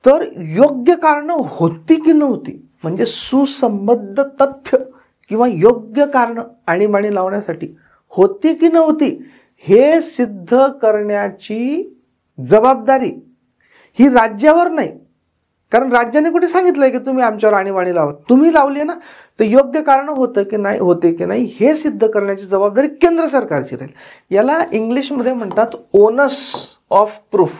तर योग्य कारणं होती की नव्हती, म्हणजे सुसंबद्ध तथ्य किंवा योग्य कारणं आणीबाणी लावण्यासाठी होती की नव्हती हे सिद्ध करण्याची जबाबदारी ही राज्यावर नाही. कारण राज्याने कुठे सांगितलंय की तुम्ही आमच्यावर आणीबाणी लावा, तुम्ही लावली ना, तर योग्य कारण होते की नाही हे सिद्ध करण्याची जबाबदारी केंद्र सरकारची राहील. याला इंग्लिशमध्ये म्हणतात onus of proof.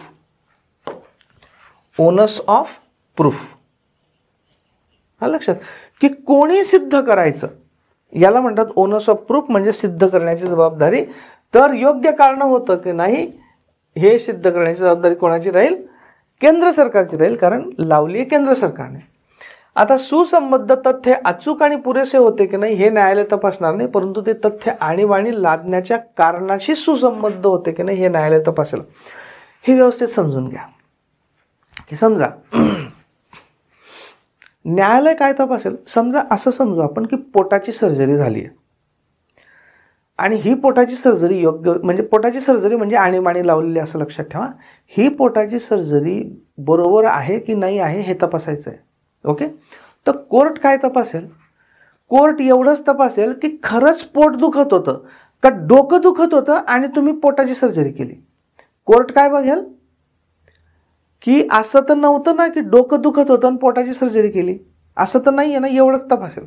Onus of proof हा लक्षात की कोणी सिद्ध करायचं याला म्हणतात ओनस ऑफ प्रूफ, म्हणजे सिद्ध करण्याची जबाबदारी. तर योग्य कारण होतं की नाही हे सिद्ध करण्याची जबाबदारी कोणाची राहील? केंद्र सरकारची राहील, कारण लावली आहे केंद्र सरकारने. आता सुसंबद्ध तथ्य अचूक आणि पुरेसे होते की नाही हे न्यायालय तपासणार नाही, परंतु ते तथ्य आणीबाणी लादण्याच्या कारणाशी सुसंबद्ध होते की नाही हे न्यायालय तपासेल. हे व्यवस्थित समजून घ्या की समजा न्यायालय काय तपासेल. समजा असं समजू आपण की पोटाची सर्जरी झाली आहे आणि ही पोटाची सर्जरी योग्य म्हणजे पोटाची सर्जरी म्हणजे आणीबाणी लावलेली असं लक्षात ठेवा. ही पोटाची सर्जरी बरोबर आहे की नाही आहे हे तपासायचं आहे. ओके, तर कोर्ट काय तपासेल? कोर्ट एवढंच तपासेल की खरंच पोट दुखत होतं का डोकं दुखत होतं आणि तुम्ही पोटाची सर्जरी केली. कोर्ट काय बघेल की असं तर नव्हतं ना की डोकं दुखत होतं आणि पोटाची सर्जरी केली, असं तर नाही आहे ना, एवढंच तपासेल.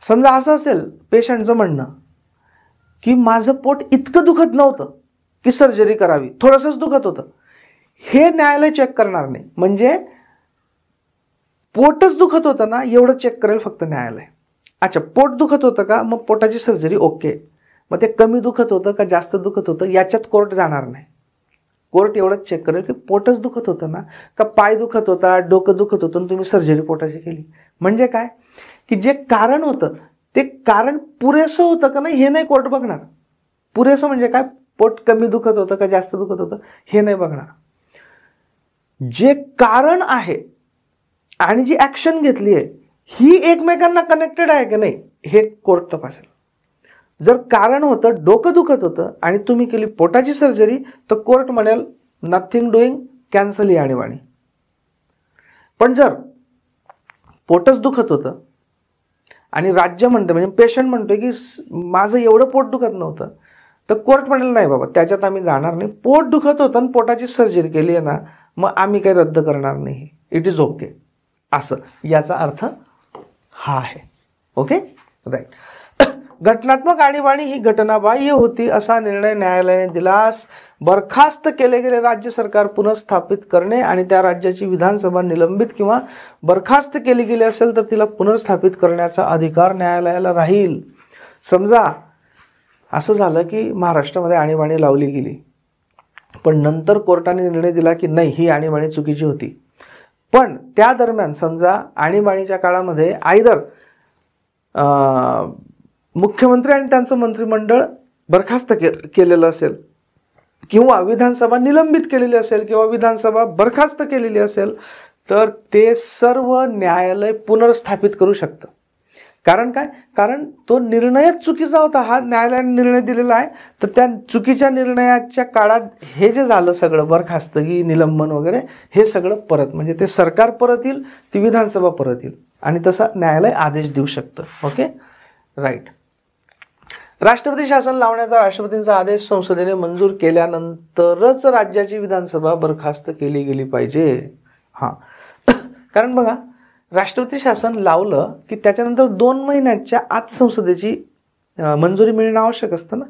समजा असं असेल पेशंटचं म्हणणं की माझं पोट इतकं दुखत नव्हतं की सर्जरी करावी, थोडंसंच दुखत होतं, हे न्यायालय चेक करणार नाही. म्हणजे पोटच दुखत होतं ना एवढं चेक करेल फक्त न्यायालय. अच्छा, पोट दुखत होतं का, मग पोटाची सर्जरी ओके. मग ते कमी दुखत होतं का जास्त दुखत होतं याच्यात कोर्ट जाणार नाही. कोर्ट एवढंच चेक करेल की पोटच दुखत होतं ना, का पाय दुखत होता, डोकं दुखत होतं आणि तुम्ही सर्जरी पोटाची केली. म्हणजे काय की जे कारण होतं ते कारण पुरेसं होतं का नाही हे नाही कोर्ट बघणार. पुरेसं म्हणजे काय, पोट कमी दुखत होतं का जास्त दुखत होतं हे नाही बघणार. जे कारण आहे आणि जी ऍक्शन घेतली आहे ही एकमेकांना कनेक्टेड आहे की नाही हे कोर्ट तपासेल. जर कारण होतं डोकं दुखत होतं आणि तुम्ही केली पोटाची सर्जरी तर कोर्ट म्हणेल नथिंग डुईंग, कॅन्सल ही आणीबाणी. पण जर पोटच दुखत होतं आणि राज्य म्हणतं म्हणजे पेशंट म्हणतोय की माझं एवढं पोट दुखत नव्हतं, तर कोर्ट म्हणेल नाही बाबा त्याच्यात आम्ही जाणार नाही. पोट दुखत होतं आणि पोटाची सर्जरी केली आहे ना, मग आम्ही काही रद्द करणार नाही, इट इज ओके. असं याचा अर्थ हा आहे. Okay, right. घटनात्मक आणीबाणी ही घटनाबाह्य होती असा निर्णय न्यायालयाने दिलास बरखास्त केले गेले राज्य सरकार पुनर्स्थापित करणे आणि त्या राज्याची विधानसभा निलंबित किंवा बरखास्त केली गेली असेल तर तिला पुनर्स्थापित करण्याचा अधिकार न्यायालयाला राहील. समजा असं झालं की महाराष्ट्रामध्ये आणीबाणी लावली गेली, पण नंतर कोर्टाने निर्णय दिला की नाही ही आणीबाणी चुकीची होती. पण त्या दरम्यान समजा आणीबाणीच्या काळामध्ये आयदर मुख्यमंत्री आणि त्यांचं मंत्रिमंडळ बरखास्त केलेलं असेल किंवा विधानसभा निलंबित केलेली असेल किंवा विधानसभा बरखास्त केलेली असेल, तर ते सर्व न्यायालय पुनर्स्थापित करू शकतं. कारण काय, कारण तो निर्णयच चुकीचा होता. हा न्यायालयाने निर्णय दिलेला आहे, तर त्या चुकीच्या निर्णयाच्या काळात हे जे झालं सगळं बरखास्तगी निलंबन वगैरे हे सगळं परत म्हणजे ते सरकार परत येईल, ती विधानसभा परत येईल आणि तसा न्यायालय आदेश देऊ शकतं. Okay, right. राष्ट्रपती शासन लावण्याचा राष्ट्रपतींचा आदेश संसदेने मंजूर केल्यानंतरच राज्याची विधानसभा बरखास्त केली गेली पाहिजे. हां, कारण बघा राष्ट्रपती शासन लावलं की त्याच्यानंतर 2 महिन्याच्या आत संसदेची मंजुरी मिळणं आवश्यक असतं ना.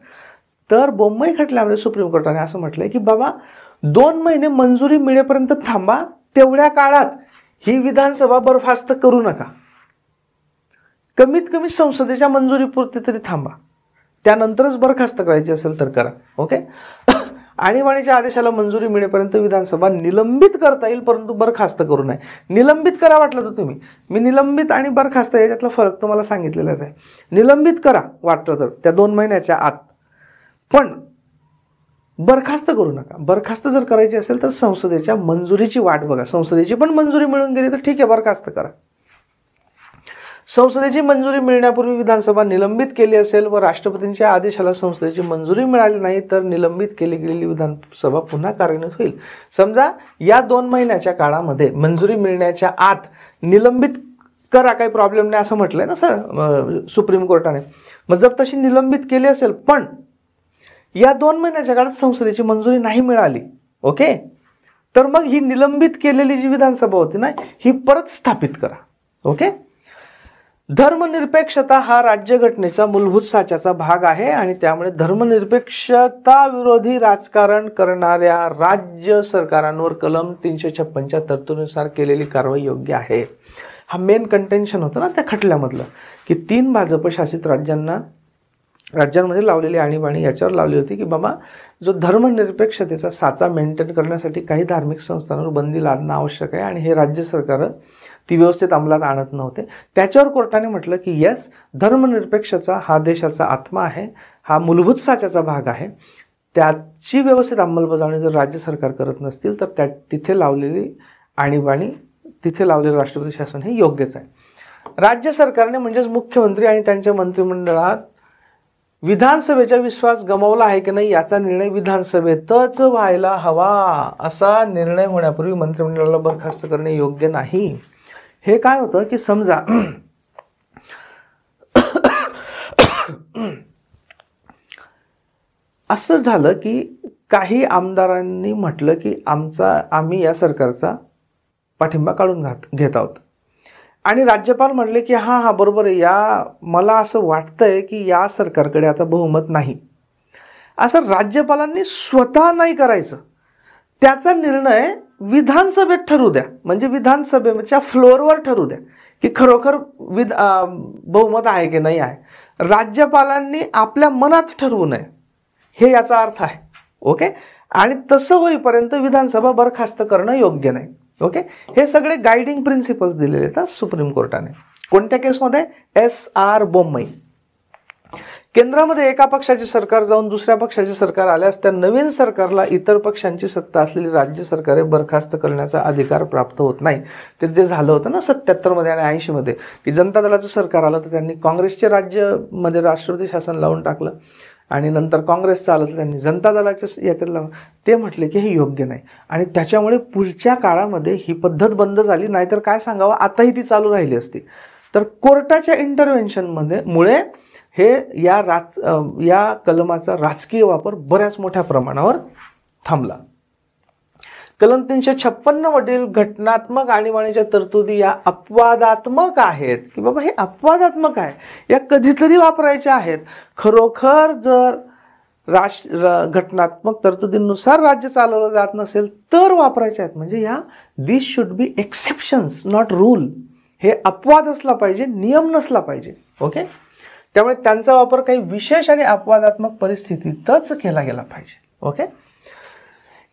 तर बोंबई खटल्यामध्ये सुप्रीम कोर्टाने असं म्हटलंय की बाबा 2 महिने मंजुरी मिळेपर्यंत थांबा, तेवढ्या काळात ही विधानसभा बरखास्त करू नका. कमीत कमी संसदेच्या मंजुरीपुरती तरी थांबा, त्यानंतरच बरखास्त करायची असेल तर करा. ओके. आणीबाणीच्या आदेशाला मंजुरी मिळेपर्यंत विधानसभा निलंबित करता येईल, परंतु बरखास्त करू नये. निलंबित करा वाटलं तर तुम्ही, मी निलंबित आणि बरखास्त याच्यातला फरक तुम्हाला सांगितलेलाच आहे. निलंबित करा वाटलं तर त्या 2 महिन्याच्या आत, पण बरखास्त करू नका. बरखास्त जर करायची असेल तर संसदेच्या मंजुरीची वाट बघा. संसदेची पण मंजुरी मिळून गेली तर ठीक आहे, बरखास्त करा. संसदेची मंजुरी मिळण्यापूर्वी विधानसभा निलंबित केली असेल व राष्ट्रपतींच्या आदेशाला संसदेची मंजुरी मिळाली नाही तर निलंबित केली गेलेली विधानसभा पुन्हा कार्यान्वित होईल. समजा या 2 महिन्याच्या काळामध्ये मंजुरी मिळण्याच्या आत निलंबित करा, काही प्रॉब्लेम नाही असं म्हटलंय ना सर सुप्रीम कोर्टाने. मग जर तशी निलंबित केली असेल पण या 2 महिन्याच्या काळात संसदेची मंजुरी नाही मिळाली, ओके, तर मग ही निलंबित केलेली जी विधानसभा होती ना ही परत स्थापित करा. ओके. धर्मनिरपेक्षता हा राज्यघटनेचा मूलभूत साच्याचा भाग आहे आणि त्यामुळे धर्मनिरपेक्षता विरोधी राजकारण करणाऱ्या राज्य सरकारांवर कलम 356च्या तरतुदीनुसार केलेली कारवाई योग्य आहे. हा मेन कंटेन्शन होतं ना त्या खटल्यामधलं की 3 भाजप शासित राज्यांमध्ये लावलेली आणीबाणी याच्यावर लावली होती की बाबा जो धर्मनिरपेक्षतेचा साचा मेंटेन करण्यासाठी काही धार्मिक संस्थांवर बंदी लादणं आवश्यक आहे आणि हे राज्य सरकार ती व्यवस्थित अंमलात आणत नव्हते. त्याच्यावर कोर्टाने म्हटलं की येस, धर्मनिरपेक्षता हा देशाचा आत्मा आहे, हा मूलभूत साच्याचा भाग आहे, त्याची व्यवस्थित अंमलबजावणी जर राज्य सरकार करत नसतील तर तिथे लावलेली आणीबाणी, तिथे लावलेलं राष्ट्रपती शासन हे योग्यच आहे. राज्य सरकारने म्हणजेच मुख्यमंत्री आणि त्यांच्या मंत्रिमंडळात विधानसभेचा विश्वास गमावला आहे की नाही याचा निर्णय विधानसभेतच व्हायला हवा. असा निर्णय होण्यापूर्वी मंत्रिमंडळाला बरखास्त करणे योग्य नाही. हे काय होतं की समजा असं झालं की काही आमदारांनी म्हटलं की आम्ही या सरकारचा पाठिंबा काढून घेत आहोत आणि राज्यपाल म्हणले की हां बरोबर आहे, मला असं वाटतंय की या सरकारकडे आता बहुमत नाही. असं राज्यपालांनी स्वतः नाही करायचं, त्याचा निर्णय विधानसभेत ठरू द्या, म्हणजे विधानसभेच्या फ्लोअरवर ठरू द्या की खरोखर बहुमत आहे की नाही आहे. राज्यपालांनी आपल्या मनात ठरवू नये, हे याचा अर्थ आहे. ओके. आणि तसं होईपर्यंत विधानसभा बरखास्त करणं योग्य नाही. ओके. हे सगळे गायडिंग प्रिन्सिपल्स दिलेले आहेत सुप्रीम कोर्टाने. कोणत्या केसमध्ये? SR बोम्मई. केंद्रामध्ये एका पक्षाचे सरकार जाऊन दुसऱ्या पक्षाचे सरकार आल्यास त्या नवीन सरकारला इतर पक्षांची सत्ता असलेली राज्य सरकारे बरखास्त करण्याचा अधिकार प्राप्त होत नाही. ते जे झालं होतं ना 77 मध्ये आणि 80 मध्ये की जनता दलाचं सरकार आलं तर त्यांनी काँग्रेसचे राज्यामध्ये राष्ट्रपती शासन लावून टाकलं आणि नंतर काँग्रेसचं आलं तर त्यांनी जनता दलाच्या याच्यात लावून. ते म्हटले की हे योग्य नाही आणि त्याच्यामुळे पुढच्या काळामध्ये ही पद्धत बंद झाली. नाहीतर काय सांगावं, आताही ती चालू राहिली असती. तर कोर्टाच्या इंटरव्हेन्शनमध्ये मुळे हे या कलमाचा राजकीय वापर बऱ्याच मोठ्या प्रमाणावर थांबला. कलम 356 मधील घटनात्मक आणीबाणीच्या तरतुदी या अपवादात्मक आहेत की बाबा हे अपवादात्मक आहे, या कधीतरी वापरायच्या आहेत. खरोखर जर घटनात्मक तरतुदींनुसार राज्य चालवलं जात नसेल तर वापरायचे आहेत. म्हणजे या this should be exceptions not rule. हे अपवाद असला पाहिजे, नियम नसला पाहिजे. ओके, त्यामुळे त्यांचा वापर काही विशेष आणि अपवादात्मक परिस्थितीतच केला गेला पाहिजे. ओके,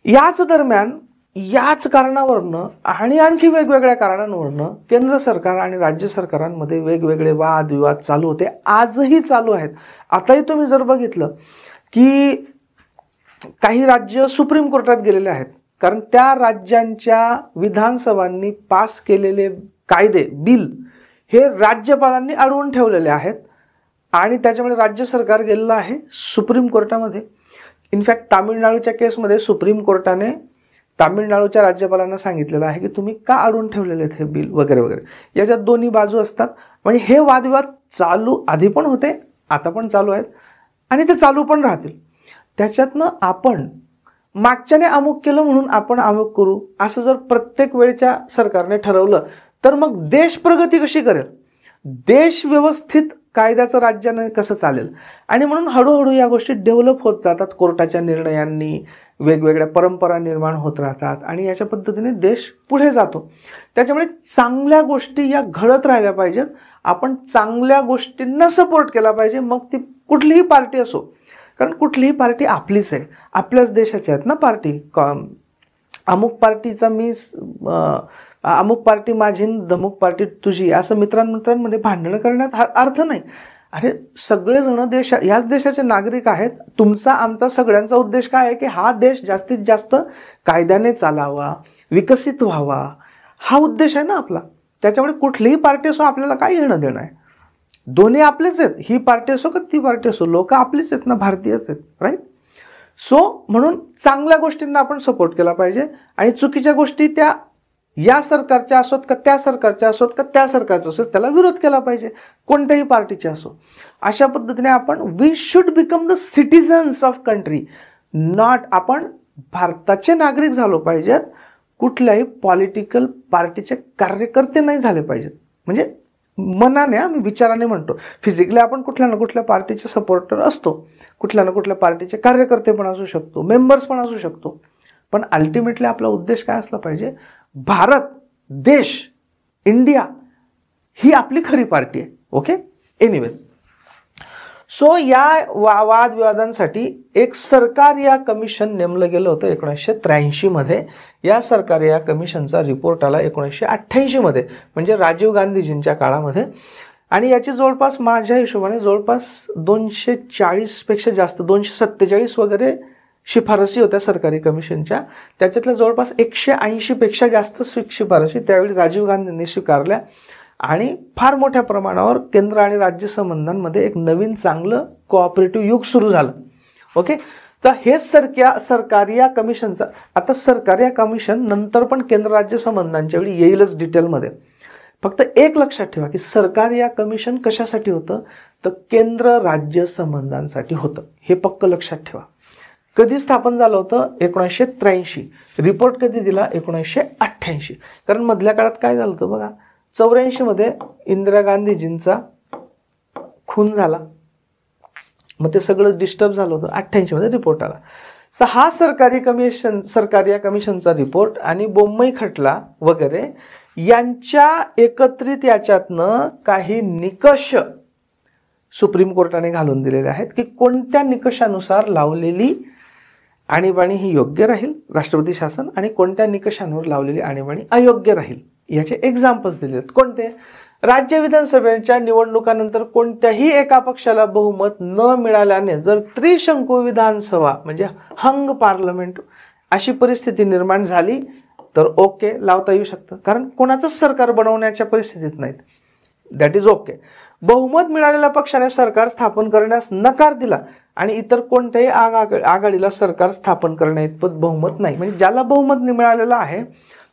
याच दरम्यान याच कारणावरनं आणि आणखी वेगवेगळ्या कारणांवरनं केंद्र सरकार आणि राज्य सरकारांमध्ये वेगवेगळे वादविवाद चालू होते, आजही चालू आहेत. आताही तुम्ही जर बघितलं की काही राज्य सुप्रीम कोर्टात गेलेले आहेत कारण त्या राज्यांच्या विधानसभांनी पास केलेले कायदे बिल हे राज्यपालांनी अडवून ठेवलेले आहेत आणि त्याच्यामुळे राज्य सरकार गेलेलं आहे सुप्रीम कोर्टामध्ये. इनफॅक्ट तामिळनाडूच्या केसमध्ये सुप्रीम कोर्टाने तामिळनाडूच्या राज्यपालांना सांगितलेलं आहे की तुम्ही का अडवून ठेवलेले आहेत हे बिल वगैरे वगैरे. याच्यात दोन्ही बाजू असतात. म्हणजे हे वादविवाद चालू आधी पण होते, आता पण चालू आहेत आणि ते चालू पण राहतील. त्याच्यातनं आपण मागच्याने अमुक केलं म्हणून आपण अमुक करू असं जर प्रत्येक वेळच्या सरकारने ठरवलं तर मग देश प्रगती कशी करेल, देश व्यवस्थित कायद्याचं राज्याने कसं चालेल. आणि म्हणून हळूहळू या गोष्टी डेव्हलप होत जातात. कोर्टाच्या निर्णयांनी वेगवेगळ्या परंपरा निर्माण होत राहतात आणि याच्या पद्धतीने देश पुढे जातो. त्याच्यामुळे चांगल्या गोष्टी या घडत राहिल्या पाहिजेत. आपण चांगल्या गोष्टींना सपोर्ट केला पाहिजे, मग ती कुठलीही पार्टी असो. कारण कुठलीही पार्टी आपलीच आहे, आपल्याच देशाच्या आहेत ना पार्टी. अमुक पार्टीचा मी अमुक पार्टी माझी धमुक पार्टी तुझी असं मित्रांमध्ये भांडणं करण्यात अर्थ नाही. अरे सगळेजण याच देशाचे नागरिक आहेत. तुमचा आमचा सगळ्यांचा उद्देश काय आहे की हा देश जास्तीत जास्त कायद्याने चालावा, विकसित व्हावा, हा उद्देश आहे ना आपला. त्याच्यामुळे कुठलीही पार्टी असो आपल्याला काय घेणं देणं आहे. दोन्ही आपलेच आहेत, ही पार्टी असो का ती पार्टी असो, लोक आपलीच आहेत ना, भारतीयच आहेत, राईट. सो म्हणून चांगल्या गोष्टींना आपण सपोर्ट केला पाहिजे आणि चुकीच्या गोष्टी त्या या सरकारच्या असोत का त्या सरकारच्या असोत का त्या सरकारच्या असोत त्याला विरोध केला पाहिजे, कोणत्याही पार्टीचे असो. अशा पद्धतीने आपण we should become the citizens of country, not आपण भारताचे नागरिक झालो पाहिजेत, कुठल्याही पॉलिटिकल पार्टीचे कार्यकर्ते नाही झाले पाहिजेत. म्हणजे मनाने आम्ही विचाराने म्हणतो, फिजिकली आपण कुठल्या ना कुठल्या पार्टीचे सपोर्टर असतो, कुठल्या ना कुठल्या पार्टीचे कार्यकर्ते पण असू शकतो, मेंबर्स पण असू शकतो. पण अल्टिमेटली आपला उद्देश काय असला पाहिजे, भारत देश इंडिया ही आपली खरी पार्टी आहे. Okay, anyways. सो या वादविवादांसाठी एक सरकार या कमिशन नेमलं गेलं होतं 1983 मध्ये. या सरकार या कमिशनचा रिपोर्ट आला 1988 मध्ये, म्हणजे राजीव गांधीजींच्या काळामध्ये. आणि याची जवळपास माझ्या हिशोबाने जवळपास 240 पेक्षा जास्त 247 वगैरे शिफारसी होत्या सरकारी कमिशनच्या. त्याच्यातल्या जवळपास 180 पेक्षा जास्त शिफारसी त्यावेळी राजीव गांधींनी स्वीकारल्या आणि फार मोठ्या प्रमाणावर केंद्र आणि राज्य संबंधांमध्ये एक नवीन चांगलं कोऑपरेटिव्ह युग सुरू झालं. ओके, तर हे सरकारी या कमिशनचा, आता सरकारी या कमिशन नंतर पण केंद्र राज्य संबंधांच्या वेळी येईलच डिटेलमध्ये. फक्त एक लक्षात ठेवा की सरकारी या कमिशन कशासाठी होतं, तर केंद्र राज्य संबंधांसाठी होतं. हे पक्क लक्षात ठेवा. कधी स्थापन झालं होतं, 1983. रिपोर्ट कधी दिला, 1988. कारण मधल्या काळात काय झालं होतं बघा, 84 मध्ये इंदिरा गांधीजींचा खून झाला, मग ते सगळं डिस्टर्ब झालं होतं. 88 मध्ये रिपोर्ट आला. सो हा सरकारी या कमिशनचा रिपोर्ट आणि बोम्मई खटला वगैरे यांच्या एकत्रित याच्यातनं काही निकष सुप्रीम कोर्टाने घालून दिलेले आहेत की कोणत्या निकषानुसार लावलेली आणीबाणी ही योग्य राहील राष्ट्रपती शासन आणि कोणत्या निकषांवर लावलेली आणीबाणी अयोग्य राहील. याचे एक्झाम्पल्स दिले आहेत. कोणते, राज्य विधानसभेच्या निवडणुकानंतर कोणत्याही एका पक्षाला बहुमत न मिळाल्याने जर त्रिशंकू विधानसभा म्हणजे हंग पार्लमेंट अशी परिस्थिती निर्माण झाली तर ओके, लावता येऊ शकतं, कारण कोणाचंच सरकार बनवण्याच्या परिस्थितीत नाहीत, दॅट इज ओके. बहुमत मिळालेल्या पक्षाने सरकार स्थापन करण्यास नकार दिला आणि इतर कोणत्याही आघाडीला सरकार स्थापन करण्याइतपत बहुमत नाही, म्हणजे ज्याला बहुमत मिळालेलं आहे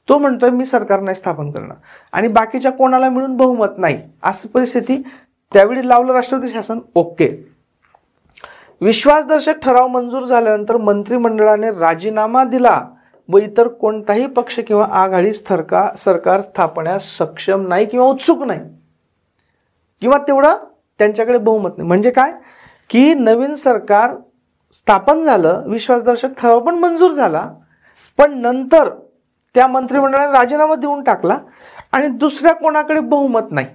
तो म्हणतोय मी सरकार नाही स्थापन करणार आणि बाकीच्या कोणाला मिळून बहुमत नाही, अशी परिस्थिती त्यावेळी लावलं राष्ट्रपती शासन, ओके. विश्वासदर्शक ठराव मंजूर झाल्यानंतर मंत्रिमंडळाने राजीनामा दिला व इतर कोणताही पक्ष किंवा आघाडी सरकार स्थापण्यास सक्षम नाही किंवा उत्सुक नाही किंवा तेवढं त्यांच्याकडे बहुमत नाही. म्हणजे काय की नवीन सरकार स्थापन झालं, विश्वासदर्शक ठराव पण मंजूर झाला, पण नंतर त्या मंत्रिमंडळाने राजीनामा देऊन टाकला आणि दुसऱ्या कोणाकडे बहुमत नाही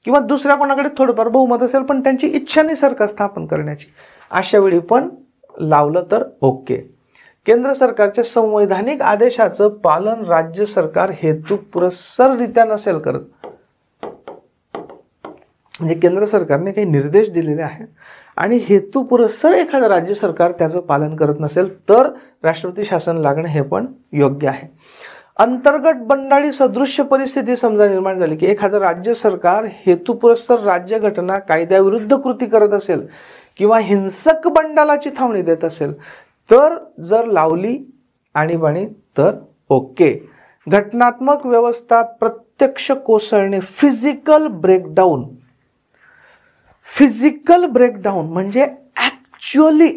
किंवा दुसऱ्या कोणाकडे थोडंफार बहुमत असेल पण त्यांची इच्छा नाही सरकार स्थापन करण्याची, अशा वेळी पण लावलं तर ओके. केंद्र सरकारच्या संवैधानिक आदेशाचं पालन राज्य सरकार हेतुपुरस्सररित्या नसेल करत, म्हणजे केंद्र सरकारने काही निर्देश दिलेले आहेत आणि हेतुपुरस्सर एखादं राज्य सरकार त्याचं पालन करत नसेल तर राष्ट्रपती शासन लागणं हे पण योग्य आहे. अंतर्गत बंडाळी सदृश्य परिस्थिती समजा निर्माण झाली की एखादं राज्य सरकार हेतुपुरस्सर राज्यघटना कायद्याविरुद्ध कृती करत असेल किंवा हिंसक बंडालाची थावणी देत असेल तर जर लावली आणीबाणी तर ओके. घटनात्मक व्यवस्था प्रत्यक्ष कोसळणे, फिजिकल ब्रेकडाऊन म्हणजे ॲक्च्युअली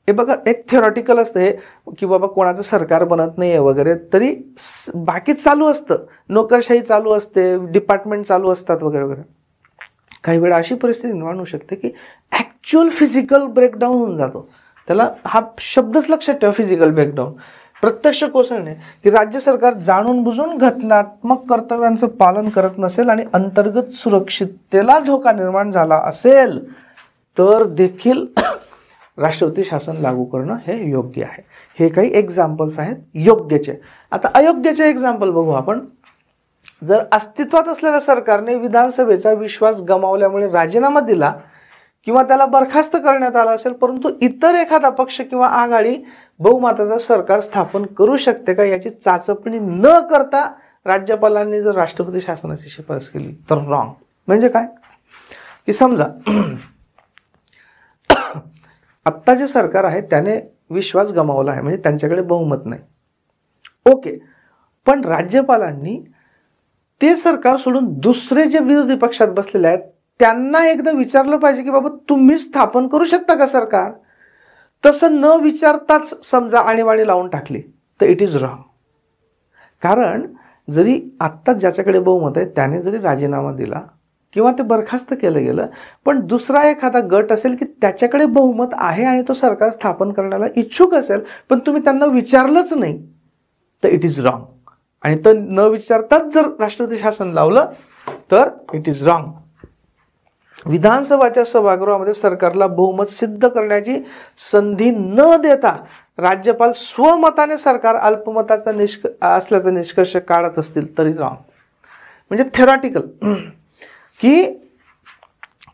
हे बघा, एक थेरॉटिकल असतं हे की बाबा कोणाचं सरकार बनत नाही आहे वगैरे, तरी बाकी चालू असतं, नोकरशाही चालू असते, डिपार्टमेंट चालू असतात वगैरे वगैरे. काही वेळा अशी परिस्थिती निर्माण होऊ शकते की ॲक्च्युअल फिजिकल ब्रेकडाऊन होऊन जातो. त्याला हा शब्दच लक्षात ठेवा, फिजिकल ब्रेकडाऊन, प्रत्यक्ष कोसळणे, की राज्य सरकार जाणून बुजून घटनात्मक कर्तव्यांचं पालन करत नसेल आणि अंतर्गत सुरक्षिततेला धोका निर्माण झाला असेल तर देखील राष्ट्रपती शासन लागू करणं हे योग्य आहे. हे काही एक्झाम्पल्स आहेत योग्यचे. आता अयोग्यचे एक्झाम्पल बघू आपण. जर अस्तित्वात असलेल्या सरकारने विधानसभेचा विश्वास गमावल्यामुळे राजीनामा दिला किंवा त्याला बरखास्त करण्यात आला असेल परंतु इतर एखादा पक्ष किंवा आघाडी बहुमताचं सरकार स्थापन करू शकते का याची चाचपणी न करता राज्यपालांनी जर राष्ट्रपती शासनाची शिफारस केली तर रॉंग. म्हणजे काय की समजा आत्ता जे सरकार आहे त्याने विश्वास गमावला आहे, म्हणजे त्यांच्याकडे बहुमत नाही, ओके, पण राज्यपालांनी ते सरकार सोडून दुसरे जे विरोधी पक्षात बसलेले आहेत त्यांना एकदा विचारलं पाहिजे की बाबा तुम्ही स्थापन करू शकता का सरकार. तसं न विचारताच समजा आणीबाणी लावून टाकली तर इट इज रॉंग. कारण जरी आत्ता ज्याच्याकडे बहुमत आहे त्याने जरी राजीनामा दिला किंवा ते बरखास्त केलं गेलं पण दुसरा एखादा गट असेल की त्याच्याकडे बहुमत आहे आणि तो सरकार स्थापन करण्याला इच्छुक असेल पण तुम्ही त्यांना विचारलंच नाही तर इट इज रॉंग. आणि तर न विचारताच जर राष्ट्रपती शासन लावलं तर इट इज रॉंग. विधानसभाच्या सभागृहामध्ये सरकारला बहुमत सिद्ध करण्याची संधी न देता राज्यपाल स्वमताने सरकार अल्पमताचा असल्याचा निष्कर्ष काढत असतील तरी रॉंग. म्हणजे थेरॉटिकल की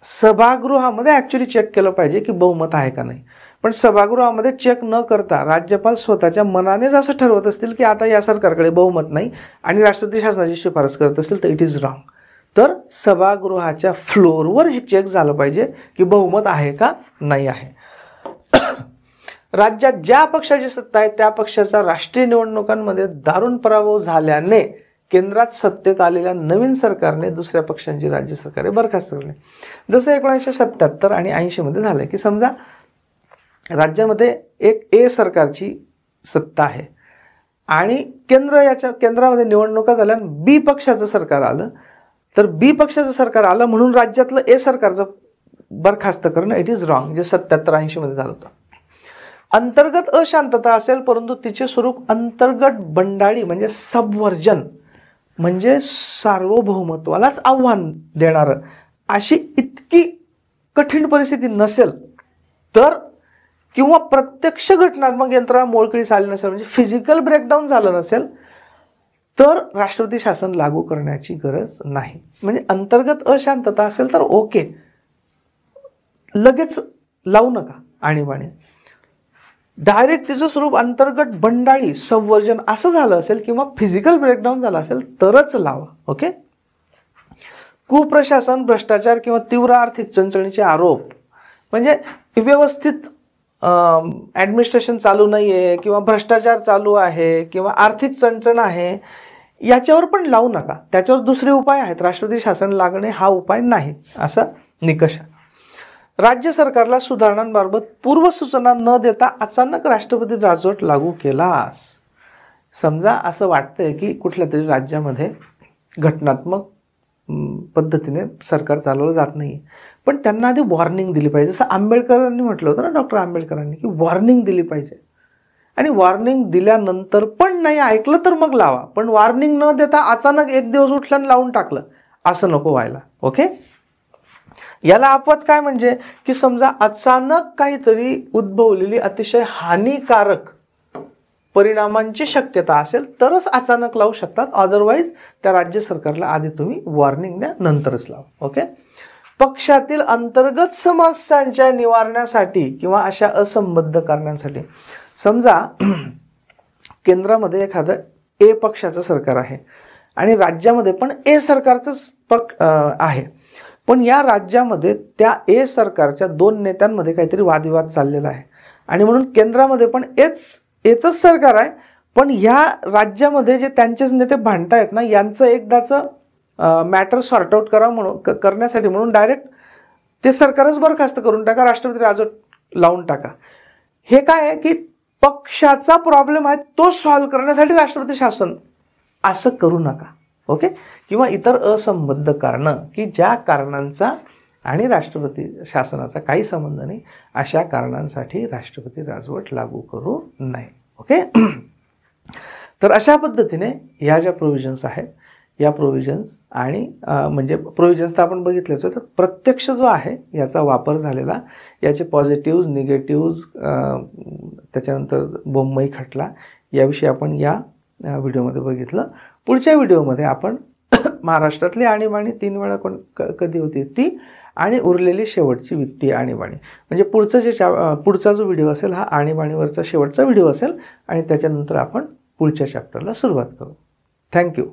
सभागृहामध्ये ॲक्च्युली चेक केलं पाहिजे की बहुमत आहे का नाही, पण सभागृहामध्ये चेक न करता राज्यपाल स्वतःच्या मनानेच असं ठरवत असतील की आता या सरकारकडे बहुमत नाही आणि राष्ट्रपती शासनाची शिफारस करत असतील तर इट इज रॉंग. तर सभागृहाच्या फ्लोअरवर हे चेक झालं पाहिजे की बहुमत आहे का नाही आहे. राज्यात ज्या पक्षाची सत्ता आहे त्या पक्षाचा राष्ट्रीय निवडणुकांमध्ये दारुण पराभव झाल्याने केंद्रात सत्तेत आलेल्या नवीन सरकारने दुसऱ्या पक्षांची राज्य सरकारे बरखास्त करणे. जसं 1977 आणि 80 मध्ये झालं की समजा राज्यामध्ये एक ए सरकारची सत्ता आहे आणि केंद्रामध्ये निवडणुका झाल्या बी पक्षाचं सरकार आलं तर बी पक्षाचं सरकार आलं म्हणून राज्यातलं ए सरकारचं बरखास्त करणं इट इज रॉंग, जे 77-80 मध्ये झालं होतं. अंतर्गत अशांतता असेल परंतु तिचे स्वरूप अंतर्गत बंडाळी म्हणजे सबवर्जन म्हणजे सार्वभौमत्वालाच आव्हान देणारं अशी इतकी कठीण परिस्थिती नसेल तर किंवा प्रत्यक्ष घटनात्मक यंत्रणा मोडकळीस आली नसेल म्हणजे फिजिकल ब्रेकडाऊन झालं नसेल तर राष्ट्रपती शासन लागू करण्याची गरज नाही. म्हणजे अंतर्गत अशांतता असेल तर ओके, लगेच लावू नका आणीबाणी. डायरेक्ट तिचं स्वरूप अंतर्गत बंडाळी, संवर्जन असं झालं असेल किंवा फिजिकल ब्रेकडाऊन झालं असेल तरच लावा. ओके. कुप्रशासन, भ्रष्टाचार किंवा तीव्र आर्थिक चणचणीचे आरोप, म्हणजे व्यवस्थित ॲडमिनिस्ट्रेशन चालू नाही आहे किंवा भ्रष्टाचार चालू आहे किंवा आर्थिक चणचण आहे, याच्यावर पण लावू नका. त्याच्यावर दुसरे उपाय आहेत. राष्ट्रपती शासन लागणे हा उपाय नाही, असा निकष आहे. राज्य सरकारला सुधारणांबाबत पूर्वसूचना न देता अचानक राष्ट्रपती राजवट लागू केलास. समजा असं वाटतंय की कुठल्या तरी राज्यामध्ये घटनात्मक पद्धतीने सरकार चालवलं जात नाही, पण त्यांना आधी वॉर्निंग दिली पाहिजे. जसं आंबेडकरांनी म्हटलं होतं ना, डॉक्टर आंबेडकरांनी, की वॉर्निंग दिली पाहिजे. आणि वॉर्निंग दिल्यानंतर पण नाही ऐकलं तर मग लावा, पण वॉर्निंग न देता अचानक एक दिवस उठलं आणि लावून टाकलं, असं नको व्हायला. ओके. याला अपवाद काय म्हणजे की समजा अचानक काहीतरी उद्भवलेली अतिशय हानिकारक परिणामांची शक्यता असेल तरच अचानक लावू शकतात. अदरवाईज त्या राज्य सरकारला आधी तुम्ही वॉर्निंग द्या, नंतरच लावा. ओके. पक्षातील अंतर्गत समस्यांच्या निवारणासाठी किंवा अशा असंबद्ध कारणांसाठी, समजा केंद्रामध्ये एखादं ए पक्षाचं सरकार आहे आणि राज्यामध्ये पण ए सरकारचंच आहे, पण या राज्यामध्ये त्या ए सरकारच्या दोन नेत्यांमध्ये काहीतरी वादविवाद चाललेला आहे आणि म्हणून केंद्रामध्ये पण एचंच सरकार आहे, पण ह्या राज्यामध्ये जे त्यांचेच नेते भांडतायत ना, यांचं एकदाचं मॅटर सॉर्ट आउट करण्यासाठी म्हणून डायरेक्ट ते सरकारच बरखास्त करून टाका, राष्ट्रपती राजवट लावून टाका. हे काय आहे की पक्षाचा प्रॉब्लेम आहे तो सॉल्व्ह करण्यासाठी राष्ट्रपती शासन, असं करू नका. ओके. किंवा इतर असंबद्ध कारणं की ज्या कारणांचा आणि राष्ट्रपती शासनाचा काही संबंध नाही, अशा कारणांसाठी राष्ट्रपती राजवट लागू करू नये. ओके. तर अशा पद्धतीने या ज्या प्रोव्हिजन्स आहेत, या प्रोव्हिजन्स आणि म्हणजे प्रोव्हिजन्स तर आपण बघितलेच, तर प्रत्यक्ष जो आहे याचा वापर झालेला, याचे पॉझिटिव्ज, निगेटिव्ज, त्याच्यानंतर बोंबई खटला, याविषयी आपण या व्हिडिओमध्ये बघितलं. पुढच्या व्हिडिओमध्ये आपण महाराष्ट्रातली आणीबाणी 3 वेळा कधी होती ती आणि उरलेली शेवटची वित्तीय आणीबाणी, म्हणजे पुढचा जो व्हिडिओ असेल हा आणीबाणीवरचा शेवटचा व्हिडिओ असेल आणि त्याच्यानंतर आपण पुढच्या चॅप्टरला सुरुवात करू. थँक्यू.